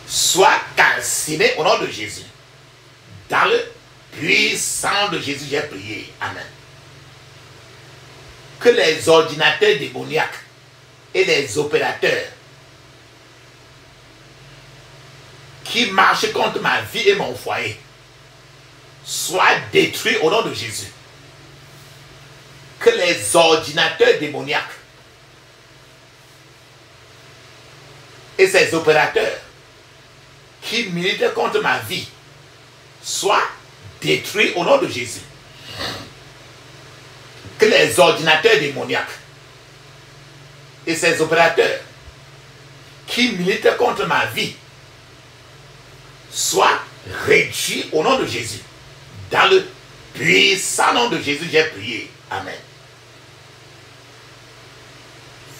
soient calcinés au nom de Jésus. Dans le puissant de Jésus, j'ai prié. Amen. Que les ordinateurs démoniaques et les opérateurs qui marchent contre ma vie et mon foyer soient détruits au nom de Jésus. Que les ordinateurs démoniaques et ces opérateurs qui militent contre ma vie soient détruits au nom de Jésus. Que les ordinateurs démoniaques et ces opérateurs qui milite contre ma vie soit réduit au nom de Jésus. Dans le puissant nom de Jésus, j'ai prié. Amen.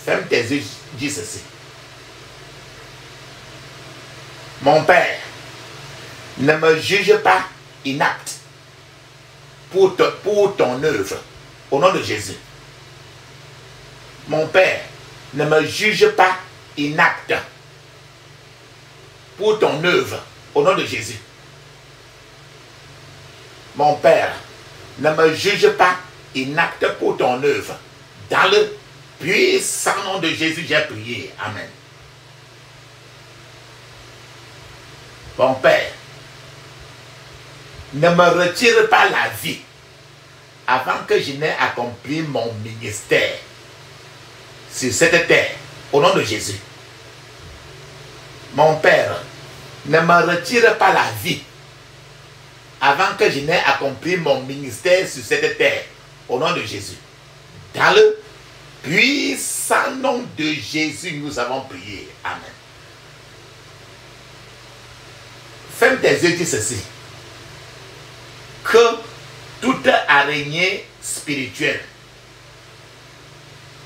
Ferme tes yeux, dis ceci. Mon Père, ne me juge pas inapte pour ton œuvre, au nom de Jésus. Mon Père, ne me juge pas inapte pour ton œuvre, au nom de Jésus. Mon Père, ne me juge pas inapte pour ton œuvre. Dans le puissant nom de Jésus, j'ai prié. Amen. Mon Père, ne me retire pas la vie avant que je n'ai accompli mon ministère sur cette terre, au nom de Jésus. Mon Père, ne me retire pas la vie avant que je n'ai accompli mon ministère sur cette terre, au nom de Jésus. Dans le puissant nom de Jésus, nous avons prié. Amen. Ferme tes yeux, dis ceci. Que toute araignée spirituelle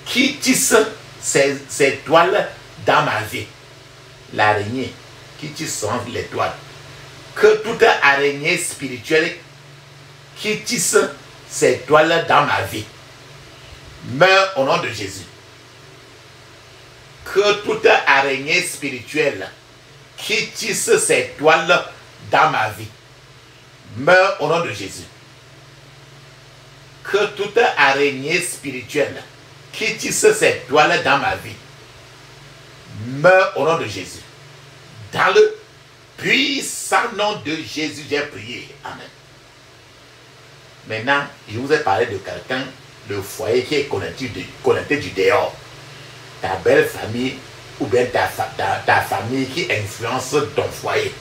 qui tisse ses toiles dans ma vie, l'araignée qui tisse les toiles, que toute araignée spirituelle qui tisse ses toiles dans ma vie meurt au nom de Jésus. Que toute araignée spirituelle qui tisse ses toiles dans ma vie meurt au nom de Jésus. Que toute araignée spirituelle qui tisse ses toiles dans ma vie meurt au nom de Jésus. Dans le puissant nom de Jésus, j'ai prié. Amen. Maintenant, je vous ai parlé de quelqu'un, le foyer qui est connecté du dehors. Ta belle famille ou bien ta famille qui influence ton foyer.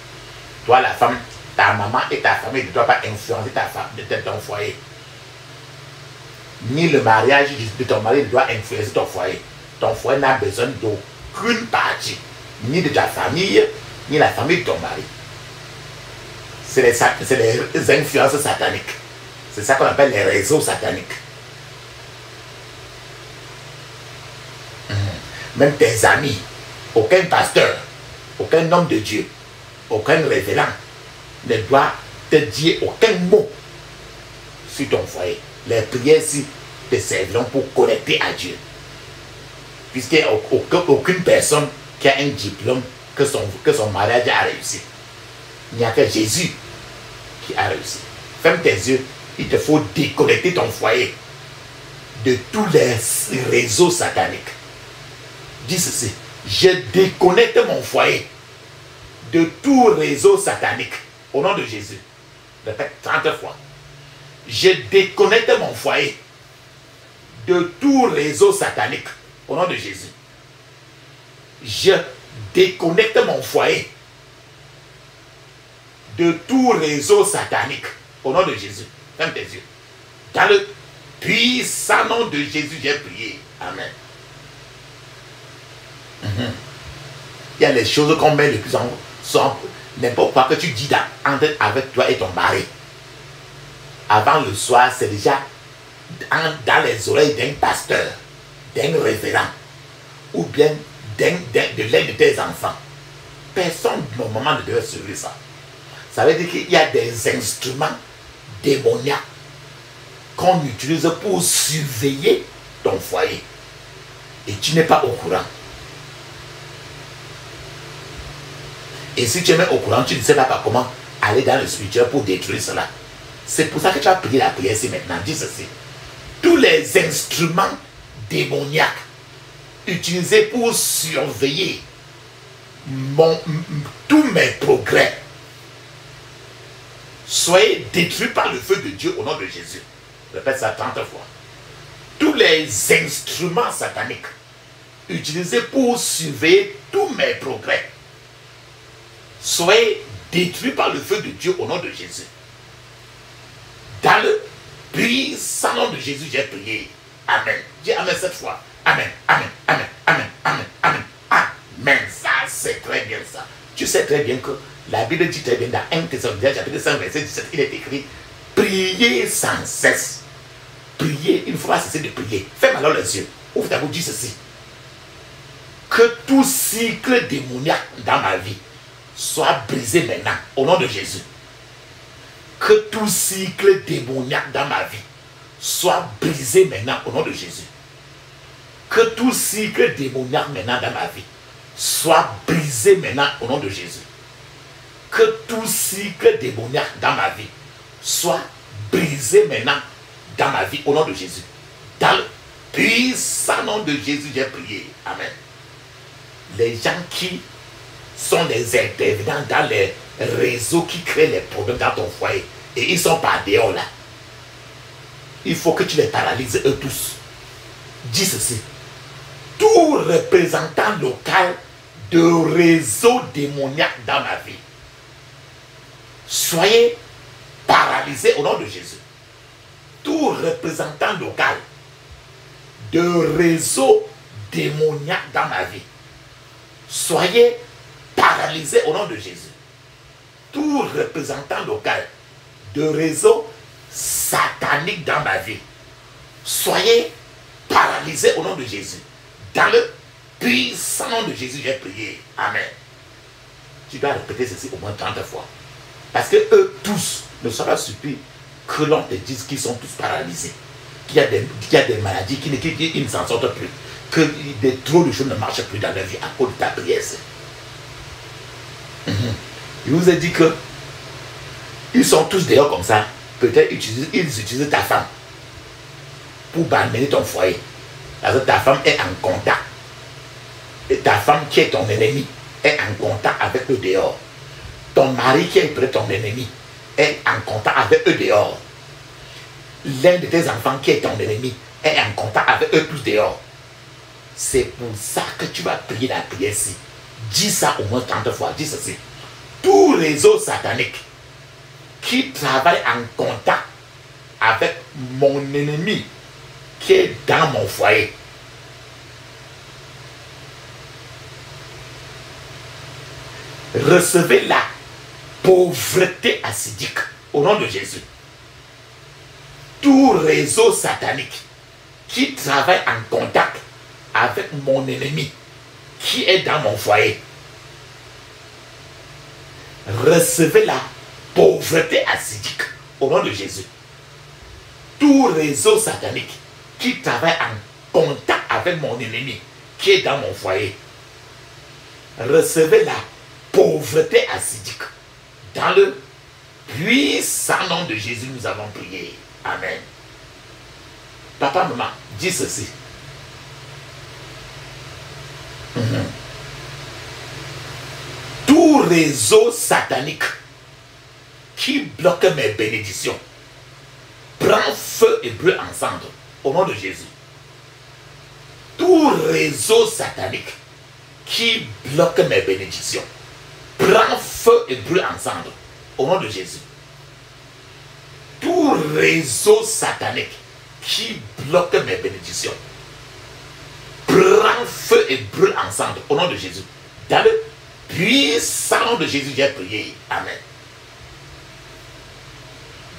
Toi, la femme, ta maman et ta famille ne doivent pas influencer ton foyer. Ni le mariage de ton mari ne doit influencer ton foyer. Ton foyer n'a besoin d'aucune partie, ni de ta famille, ni la famille de ton mari. C'est les influences sataniques. C'est ça qu'on appelle les réseaux sataniques. Même tes amis, aucun pasteur, aucun homme de Dieu, aucun révélant ne doit te dire aucun mot sur ton foyer. Les prières ici te serviront pour connecter à Dieu. Puisqu'il n'y a aucune personne qui a un diplôme que son mariage a réussi. Il n'y a que Jésus qui a réussi. Ferme tes yeux, il te faut déconnecter ton foyer de tous les réseaux sataniques. Dis ceci, je déconnecte mon foyer de tout réseau satanique au nom de Jésus. Répète 30 fois. Je déconnecte mon foyer de tout réseau satanique au nom de Jésus. Je déconnecte mon foyer de tout réseau satanique au nom de Jésus. Ferme tes yeux. Dans le puissant nom de Jésus, j'ai prié. Amen. Il y a les choses qu'on met le plus en n'importe quoi que tu dis avec toi et ton mari. Avant le soir, c'est déjà dans les oreilles d'un pasteur, d'un révérend, ou bien de l'un de tes enfants. Personne normalement ne devait suivre ça. Ça veut dire qu'il y a des instruments démoniaques qu'on utilise pour surveiller ton foyer. Et tu n'es pas au courant. Et si tu es même au courant, tu ne sais pas comment aller dans le spirituel pour détruire cela. C'est pour ça que tu as prié la prière ici maintenant. Dis ceci. Tous les instruments démoniaques utilisés pour surveiller tous mes progrès, soyez détruits par le feu de Dieu au nom de Jésus. Répète ça 30 fois. Tous les instruments sataniques utilisés pour surveiller tous mes progrès, soyez détruits par le feu de Dieu au nom de Jésus. Dans le puissant nom de Jésus, j'ai prié. Amen. Dis Amen cette fois. Amen, Amen, Amen, Amen, Amen, Amen, Amen. Ça sais très bien que la Bible dit très bien dans 1 Thessaloniciens chapitre 5 verset 17, il est écrit, priez sans cesse. Priez, il ne faut pas cesser de prier. Ferme alors les yeux. Ouvre ta bouche, dis ceci. Que tout cycle démoniaque dans ma vie soit brisé maintenant, au nom de Jésus. Que tout cycle démoniaque dans ma vie soit brisé maintenant, au nom de Jésus. Que tout cycle démoniaque maintenant dans ma vie soit brisé maintenant, au nom de Jésus. Que tout cycle démoniaque dans ma vie soit brisé maintenant dans ma vie, au nom de Jésus. Dans le puissant nom de Jésus, j'ai prié. Amen. Les gens qui sont les intervenants dans les réseaux qui créent les problèmes dans ton foyer, et ils sont pas dehors là, il faut que tu les paralyses eux tous. Dis ceci. Tout représentant local de réseau démoniaque dans ma vie, soyez paralysés au nom de Jésus. Tout représentant local de réseau démoniaque dans ma vie, soyez paralysés au nom de Jésus. Tout représentant local de réseau satanique dans ma vie, soyez paralysés au nom de Jésus. Dans le puissant nom de Jésus, j'ai prié. Amen. Tu dois répéter ceci au moins 30 fois. Parce que eux tous ne sont pas surpris que l'on te dise qu'ils sont tous paralysés. Qu'il y a des maladies qui ne s'en sortent plus. Que trop de choses ne marchent plus dans leur vie à cause de ta prière. Je vous ai dit que ils sont tous dehors comme ça. Peut-être ils utilisent ta femme pour bannir ton foyer. Parce que ta femme est en contact. Et ta femme qui est ton ennemi est en contact avec eux dehors. Ton mari qui est peut-être ton ennemi est en contact avec eux dehors. L'un de tes enfants qui est ton ennemi est en contact avec eux tous dehors. C'est pour ça que tu vas prier la prière-ci. Dis ça au moins 30 fois. Dis ceci. Tout réseau satanique qui travaille en contact avec mon ennemi qui est dans mon foyer, recevez la pauvreté acidique au nom de Jésus. Tout réseau satanique qui travaille en contact avec mon ennemi qui est dans mon foyer, recevez la pauvreté acidique au nom de Jésus. Tout réseau satanique qui travaille en contact avec mon ennemi qui est dans mon foyer, recevez la pauvreté acidique. Dans le puissant nom de Jésus, nous avons prié. Amen. Papa, maman, dis ceci. Tout réseau satanique qui bloque mes bénédictions prend feu et brûle ensemble au nom de Jésus. Tout réseau satanique qui bloque mes bénédictions prend feu et brûle ensemble au nom de Jésus. Tout réseau satanique qui bloque mes bénédictions prend feu et brûle ensemble au nom de Jésus. Dans le puissant nom de Jésus, j'ai prié. Amen.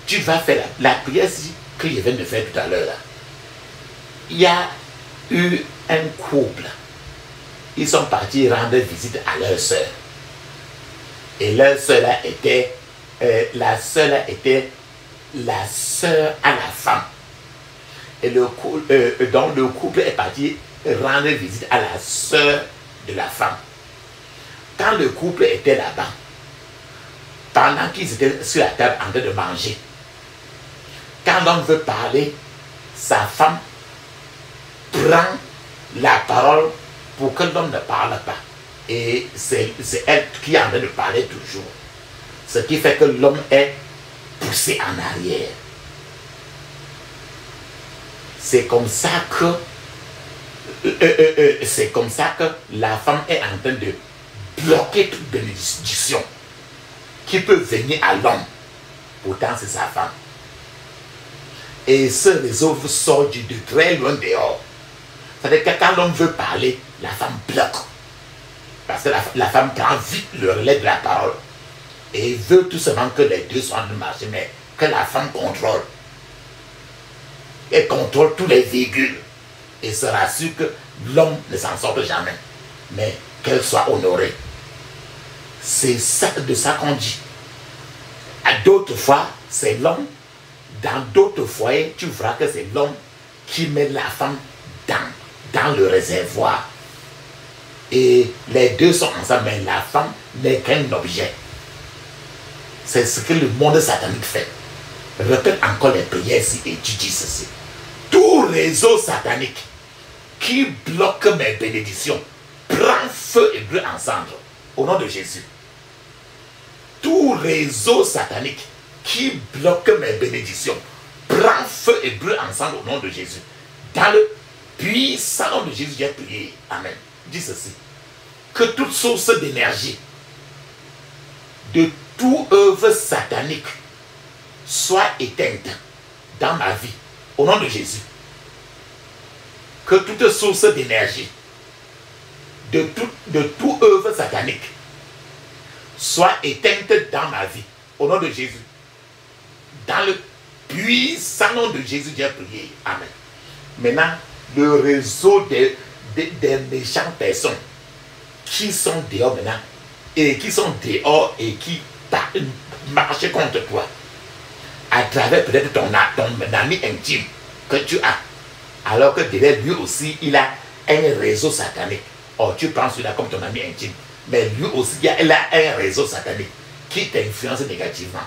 Tu vas faire la prière que je viens de faire tout à l'heure. Il y a eu un couple. Ils sont partis rendre visite à leur soeur. Et leur soeur là était, la soeur là était la soeur à la femme. Et donc le couple est parti rendre visite à la soeur de la femme. Quand le couple était là-bas, pendant qu'ils étaient sur la table en train de manger, quand l'homme veut parler, sa femme prend la parole pour que l'homme ne parle pas. Et c'est elle qui est en train de parler toujours. Ce qui fait que l'homme est poussé en arrière. C'est comme ça que la femme est en train de bloquer toute bénédiction qui peut venir à l'homme. Pourtant, c'est sa femme. Et ce réseau sort de très loin dehors. C'est-à-dire que quand l'homme veut parler, la femme bloque. Parce que la femme prend vite le relais de la parole et veut tout simplement que les deux soient en marché, mais que la femme contrôle. Elle contrôle tous les véhicules et se rassure que l'homme ne s'en sorte jamais, mais qu'elle soit honorée. C'est ça, de ça qu'on dit. À d'autres fois, c'est l'homme. Dans d'autres foyers, tu verras que c'est l'homme qui met la femme dans le réservoir. Et les deux sont ensemble, mais la femme n'est qu'un objet. C'est ce que le monde satanique fait. Répète encore les prières ici et tu dis ceci. Tout réseau satanique qui bloque mes bénédictions prend feu et brûle ensemble au nom de Jésus. Tout réseau satanique qui bloque mes bénédictions prend feu et brûle ensemble au nom de Jésus. Dans le puissant nom de Jésus, j'ai prié. Amen. Dis ceci. Que toute source d'énergie, de toute œuvre satanique, soit éteinte dans ma vie, au nom de Jésus. Que toute source d'énergie, de toute œuvre satanique, soit éteinte dans ma vie, au nom de Jésus. Dans le puissant nom de Jésus, j'ai prié. Amen. Maintenant, le réseau des méchantes personnes qui sont dehors maintenant, et qui sont dehors et qui marchent contre toi, à travers peut-être ton ami intime que tu as, alors que derrière lui aussi, il a un réseau satanique. Oh, tu penses celui-là comme ton ami intime, mais lui aussi, il a un réseau satanique qui t'influence négativement.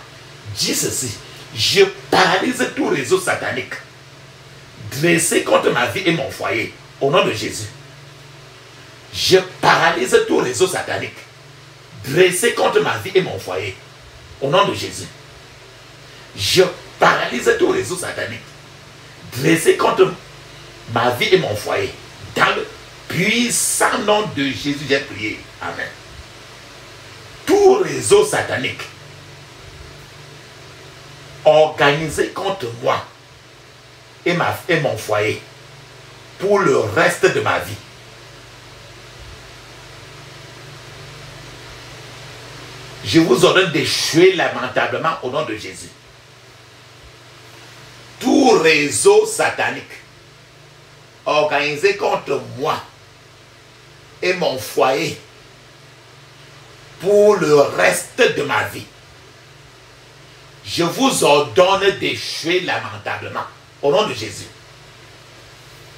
Dis ceci, je paralyse tout réseau satanique dressé contre ma vie et mon foyer, au nom de Jésus. Je paralyse tout réseau satanique dressé contre ma vie et mon foyer, au nom de Jésus. Je paralyse tout réseau satanique dressé contre ma vie et mon foyer. Dans le puissant nom de Jésus, j'ai prié. Amen. Tout réseau satanique organisé contre moi et mon foyer pour le reste de ma vie, je vous ordonne d'échouer lamentablement au nom de Jésus. Tout réseau satanique organisé contre moi et mon foyer pour le reste de ma vie, je vous ordonne d'échouer lamentablement au nom de Jésus.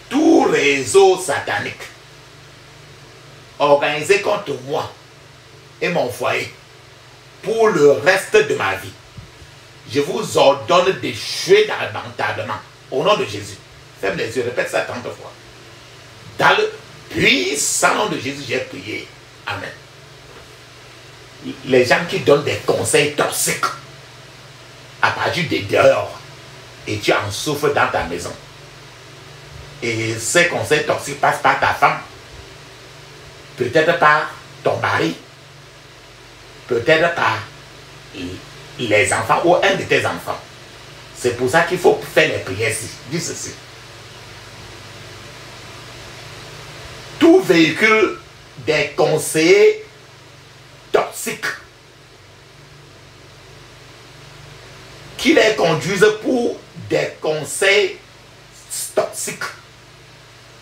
Tout réseau satanique organisé contre moi et mon foyer pour le reste de ma vie, je vous ordonne d'échouer lamentablement au nom de Jésus. Ferme les yeux, répète ça 30 fois. Dans le puissant nom de Jésus, j'ai prié. Amen. Les gens qui donnent des conseils toxiques à partir des dehors, et tu en souffres dans ta maison. Et ces conseils toxiques passent par ta femme, peut-être par ton mari, peut-être par les enfants ou un de tes enfants. C'est pour ça qu'il faut faire les prières ici. Dis ceci. Tout véhicule des conseillers toxiques qui les conduisent pour des conseils toxiques,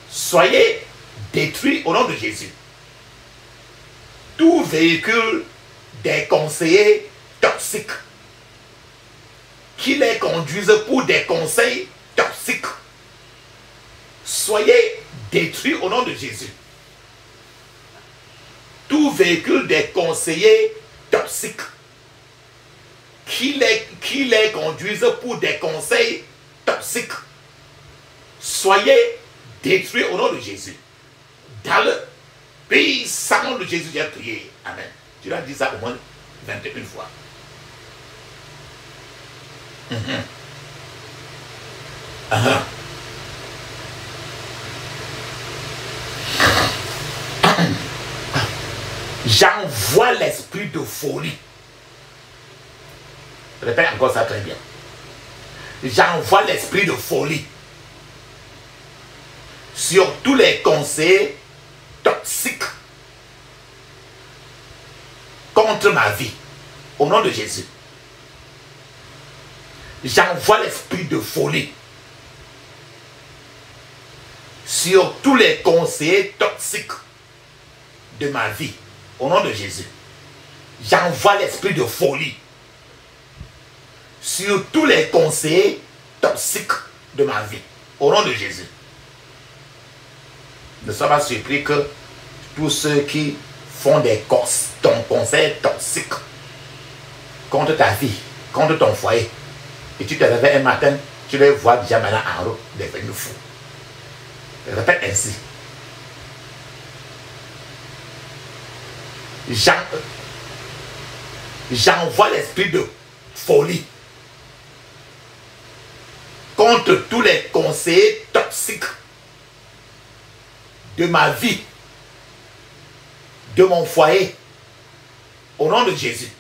soyez détruits au nom de Jésus. Tout véhicule des conseillers toxiques qui les conduisent pour des conseils toxiques, soyez détruits au nom de Jésus. Tout véhicule des conseillers toxiques qui les conduisent pour des conseils toxiques, soyez détruits au nom de Jésus. Dans le puissant nom de Jésus, j'ai prié. Amen. Tu l'as dit ça au moins 21 fois. J'envoie l'esprit de folie. Répète encore ça très bien. J'envoie l'esprit de folie sur tous les conseils toxiques contre ma vie. Au nom de Jésus. J'envoie l'esprit de folie sur tous les conseillers toxiques de ma vie. Au nom de Jésus. J'envoie l'esprit de folie sur tous les conseillers toxiques de ma vie. Au nom de Jésus. Ne sois pas surpris que tous ceux qui font ton conseil toxique contre ta vie, contre ton foyer, et tu te réveilles un matin, tu les vois déjà maintenant en route, devenus fous. Répète ainsi. J'envoie l'esprit de folie contre tous les conseillers toxiques de ma vie, de mon foyer, au nom de Jésus.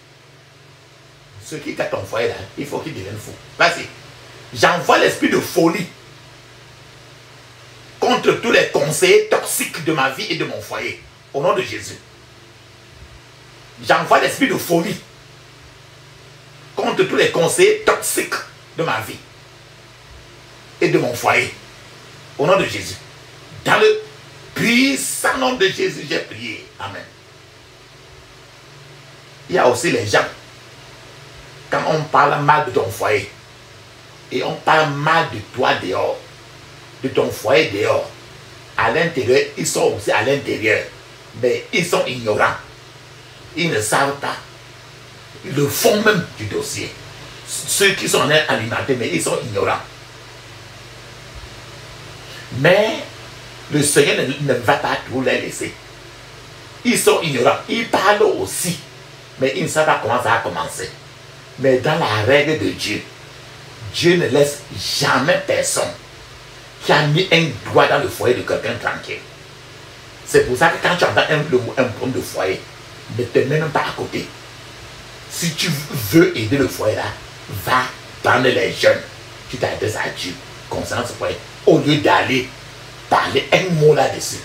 Ceux qui gâtent ton foyer là, il faut qu'ils deviennent fous. Vas-y. J'envoie l'esprit de folie contre tous les conseillers toxiques de ma vie et de mon foyer, au nom de Jésus. J'envoie l'esprit de folie contre tous les conseillers toxiques de ma vie et de mon foyer, au nom de Jésus. Dans le puissant nom de Jésus, j'ai prié. Amen. Il y a aussi les gens, quand on parle mal de ton foyer, et on parle mal de toi dehors, de ton foyer dehors, à l'intérieur, ils sont aussi à l'intérieur, mais ils sont ignorants. Ils ne savent pas le fond même du dossier. Ceux qui sont alimentés, mais ils sont ignorants. Mais le Seigneur ne va pas tout les laisser. Ils sont ignorants. Ils parlent aussi, mais ils ne savent pas comment ça a commencé. Mais dans la règle de Dieu, Dieu ne laisse jamais personne qui a mis un doigt dans le foyer de quelqu'un tranquille. C'est pour ça que quand tu entends un problème de foyer, ne te mets même pas à côté. Si tu veux aider le foyer là, va prendre les jeunes. Tu t'adresses à Dieu concernant ce foyer. Au lieu d'aller parler un mot là-dessus.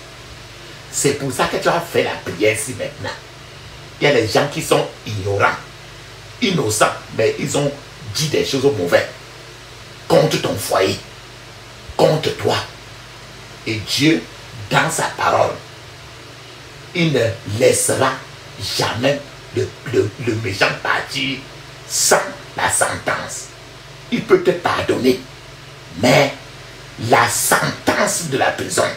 C'est pour ça que tu as fait la prière ici maintenant. Il y a des gens qui sont ignorants, innocents, mais ils ont dit des choses mauvaises contre ton foyer, contre toi. Et Dieu, dans sa parole, il ne laissera jamais le méchant partir sans la sentence. Il peut te pardonner, mais la sentence de la prison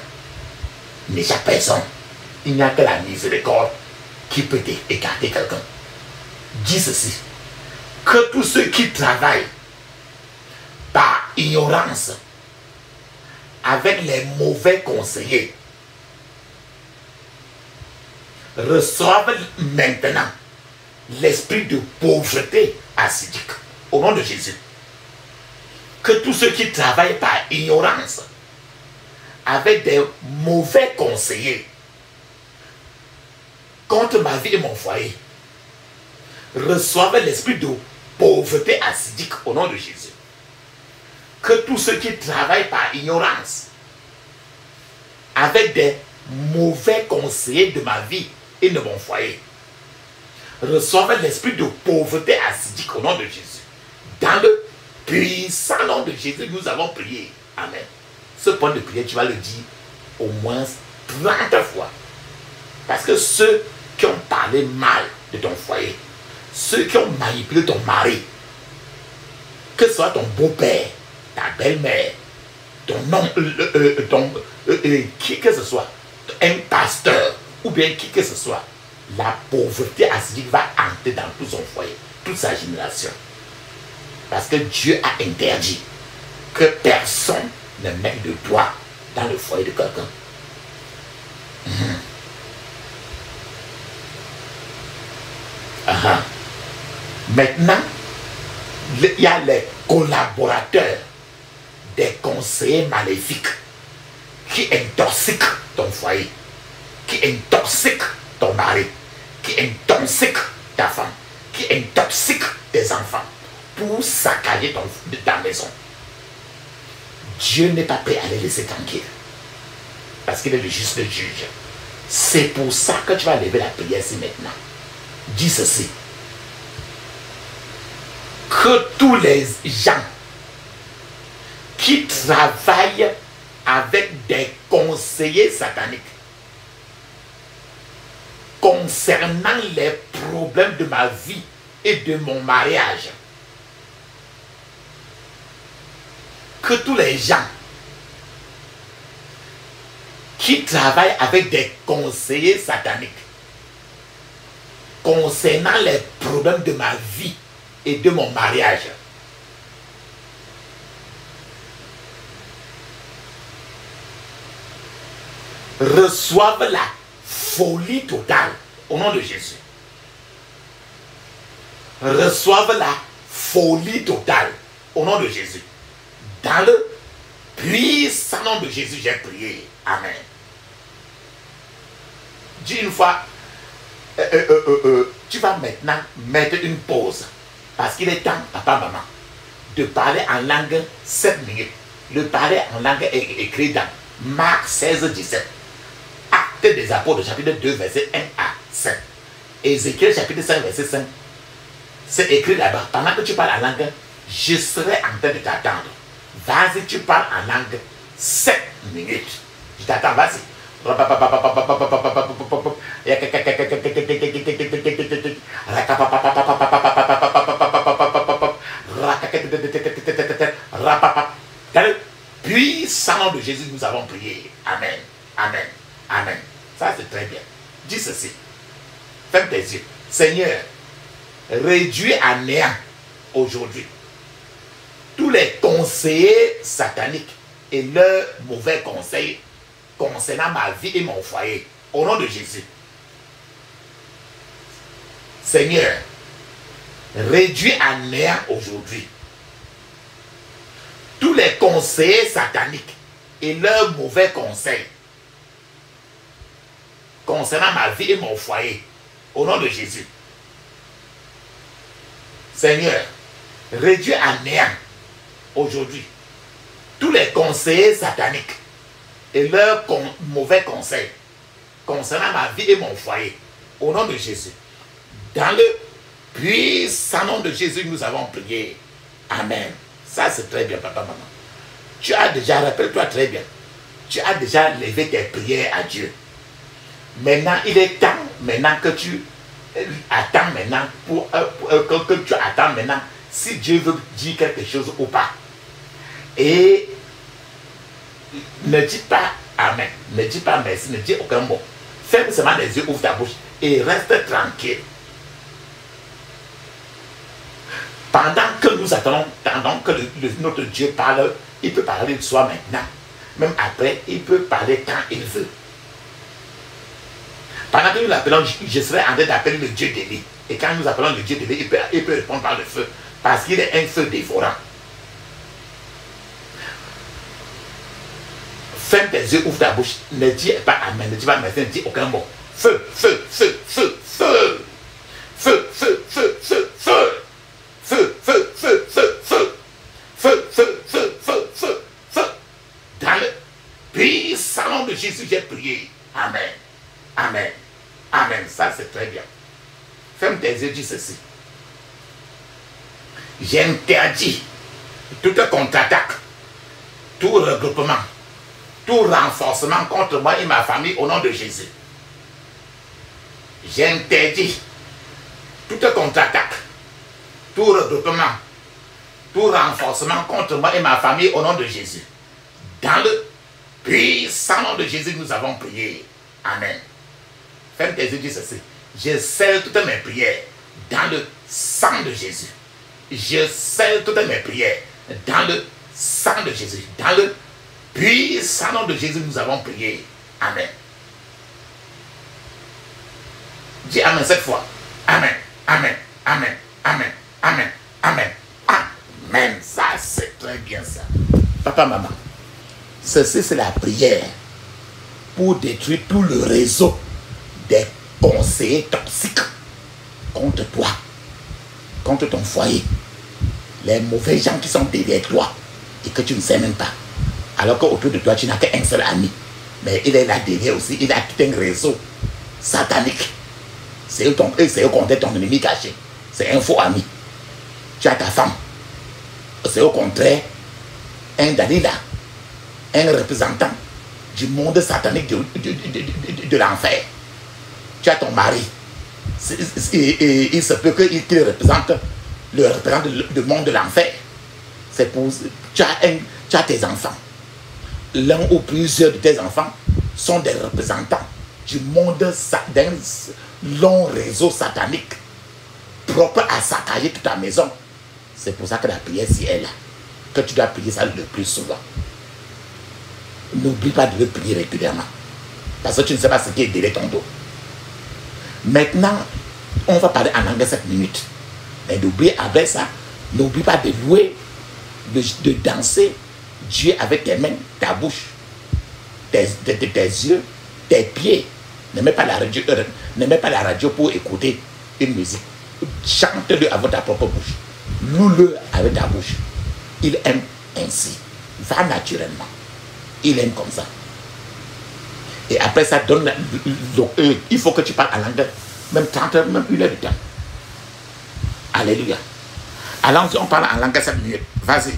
n'échappe à personne. Il n'y a que la miséricorde qui peut écarter quelqu'un. Dis ceci, que tous ceux qui travaillent par ignorance avec les mauvais conseillers reçoivent maintenant l'esprit de pauvreté acidique au nom de Jésus. Que tous ceux qui travaillent par ignorance avec des mauvais conseillers contre ma vie et mon foyer reçoivent l'esprit de pauvreté acidique au nom de Jésus. Que tous ceux qui travaillent par ignorance avec des mauvais conseillers de ma vie et de mon foyer reçoivent l'esprit de pauvreté acidique au nom de Jésus. Dans le puissant nom de Jésus, nous avons prié. Amen. Ce point de prière, tu vas le dire au moins 30 fois. Parce que ceux qui ont parlé mal de ton foyer, ceux qui ont manipulé ton mari, que ce soit ton beau-père, ta belle-mère, ton oncle, qui que ce soit, un pasteur, ou bien qui que ce soit, la pauvreté acidique va entrer dans tout son foyer, toute sa génération. Parce que Dieu a interdit que personne ne mette de doigt dans le foyer de quelqu'un. Maintenant, il y a les collaborateurs des conseillers maléfiques qui intoxiquent ton foyer, qui intoxiquent ton mari, qui intoxiquent ta femme, qui intoxiquent tes enfants pour saccager ta maison. Dieu n'est pas prêt à les laisser tranquilles parce qu'il est le juste juge. C'est pour ça que tu vas lever la prière ici maintenant. dit ceci. Que tous les gens qui travaillent avec des conseillers sataniques concernant les problèmes de ma vie et de mon mariage, que tous les gens qui travaillent avec des conseillers sataniques concernant les problèmes de ma vie et de mon mariage, reçoivent la folie totale au nom de Jésus. Reçoivent la folie totale au nom de Jésus. Dans le puissant nom de Jésus, j'ai prié. Amen. Dis une fois, tu vas maintenant mettre une pause. Parce qu'il est temps, papa, maman, de parler en langue 7 minutes. Le parler en langue est écrit dans Marc 16, 17. Actes des Apôtres, chapitre 2, verset 1 à 5. Ézéchiel, chapitre 5, verset 5. C'est écrit là-bas. Pendant que tu parles en langue, je serai en train de t'attendre. Vas-y, tu parles en langue 7 minutes. Je t'attends, vas-y. Dans le puissant nom de Jésus, nous avons prié. Amen. Amen. Amen. Ça, c'est très bien. Dis ceci. Ferme tes yeux. Seigneur, réduis à néant aujourd'hui tous les conseillers sataniques et leurs mauvais conseils concernant ma vie et mon foyer. Au nom de Jésus. Seigneur, réduis à néant aujourd'hui tous les conseillers sataniques et leurs mauvais conseils concernant ma vie et mon foyer. Au nom de Jésus. Seigneur, réduis à néant aujourd'hui tous les conseillers sataniques et leurs mauvais conseils concernant ma vie et mon foyer. Au nom de Jésus. Dans le puissant nom de Jésus, nous avons prié. Amen. Ça, c'est très bien, papa, maman. Tu as déjà, rappelle-toi très bien, tu as déjà levé tes prières à Dieu. Maintenant, il est temps, maintenant que tu attends maintenant, que tu attends maintenant, si Dieu veut dire quelque chose ou pas. Et ne dis pas Amen, ne dis pas merci, ne dis aucun mot. Ferme seulement les yeux, ouvre ta bouche et reste tranquille. Pendant que nous attendons que notre Dieu parle, il peut parler de soi maintenant. Même après, il peut parler quand il veut. Pendant que nous l'appelons, je serai en train d'appeler le Dieu d'Élie. Et quand nous appelons le Dieu d'Élie, il peut répondre par le feu. Parce qu'il est un feu dévorant. Ferme tes yeux, ouvre ta bouche. Ne dis pas Amen, ne dis pas merci, ne dis aucun mot. Feu, feu, feu, feu, feu. Feu, feu, feu, feu, feu. Feu, feu, feu, feu, feu. Feu, feu, feu, feu, feu, feu. Dans le puissant nom de Jésus, j'ai prié. Amen. Amen. Amen. Ça, c'est très bien. Ferme tes yeux, dis ceci. J'interdis toute contre-attaque, tout regroupement, tout renforcement contre moi et ma famille au nom de Jésus. J'interdis toute contre-attaque, tout regroupement, tout renforcement contre moi et ma famille au nom de Jésus. Dans le puissant nom de Jésus, nous avons prié. Amen. Ferme tes yeux, dis ceci. Je scelle toutes mes prières dans le sang de Jésus. Je scelle toutes mes prières dans le sang de Jésus. Dans le puissant nom de Jésus, nous avons prié. Amen. Dis Amen cette fois. Amen. Amen. Amen. Amen. Amen. Amen. Amen. Ça, c'est très bien ça. Papa, maman, ceci, c'est la prière pour détruire tout le réseau des conseillers toxiques contre toi, contre ton foyer. Les mauvais gens qui sont derrière toi et que tu ne sais même pas. Alors qu'autour de toi, tu n'as qu'un seul ami. Mais il est là derrière aussi. Il a tout un réseau satanique. c'est eux qu'on est ton ennemi caché. C'est un faux ami. Tu as ta femme. C'est au contraire un Dalila, un représentant du monde satanique de l'enfer. Tu as ton mari. Il se peut qu'il représente le monde de l'enfer. C'est pour tu as tes enfants. L'un ou plusieurs de tes enfants sont des représentants du monde d'un long réseau satanique propre à saccager toute ta maison. C'est pour ça que la prière si est là, que tu dois prier ça le plus souvent. N'oublie pas de le prier régulièrement, parce que tu ne sais pas ce qui est derrière ton dos. Maintenant, on va parler en anglais 7 minutes. Mais n'oublie avec ça, n'oublie pas de louer, de danser Dieu avec tes mains, ta bouche, tes yeux, tes pieds. Ne mets pas la radio pour écouter une musique. Chante-le avec ta propre bouche. Loue-le avec ta bouche. Il aime ainsi. Va naturellement. Il aime comme ça. Et après ça, il faut que tu parles en anglais. Même 30 heures, même 1 heure de temps. Alléluia. Alors, on parle en langue 7 minutes. Vas-y.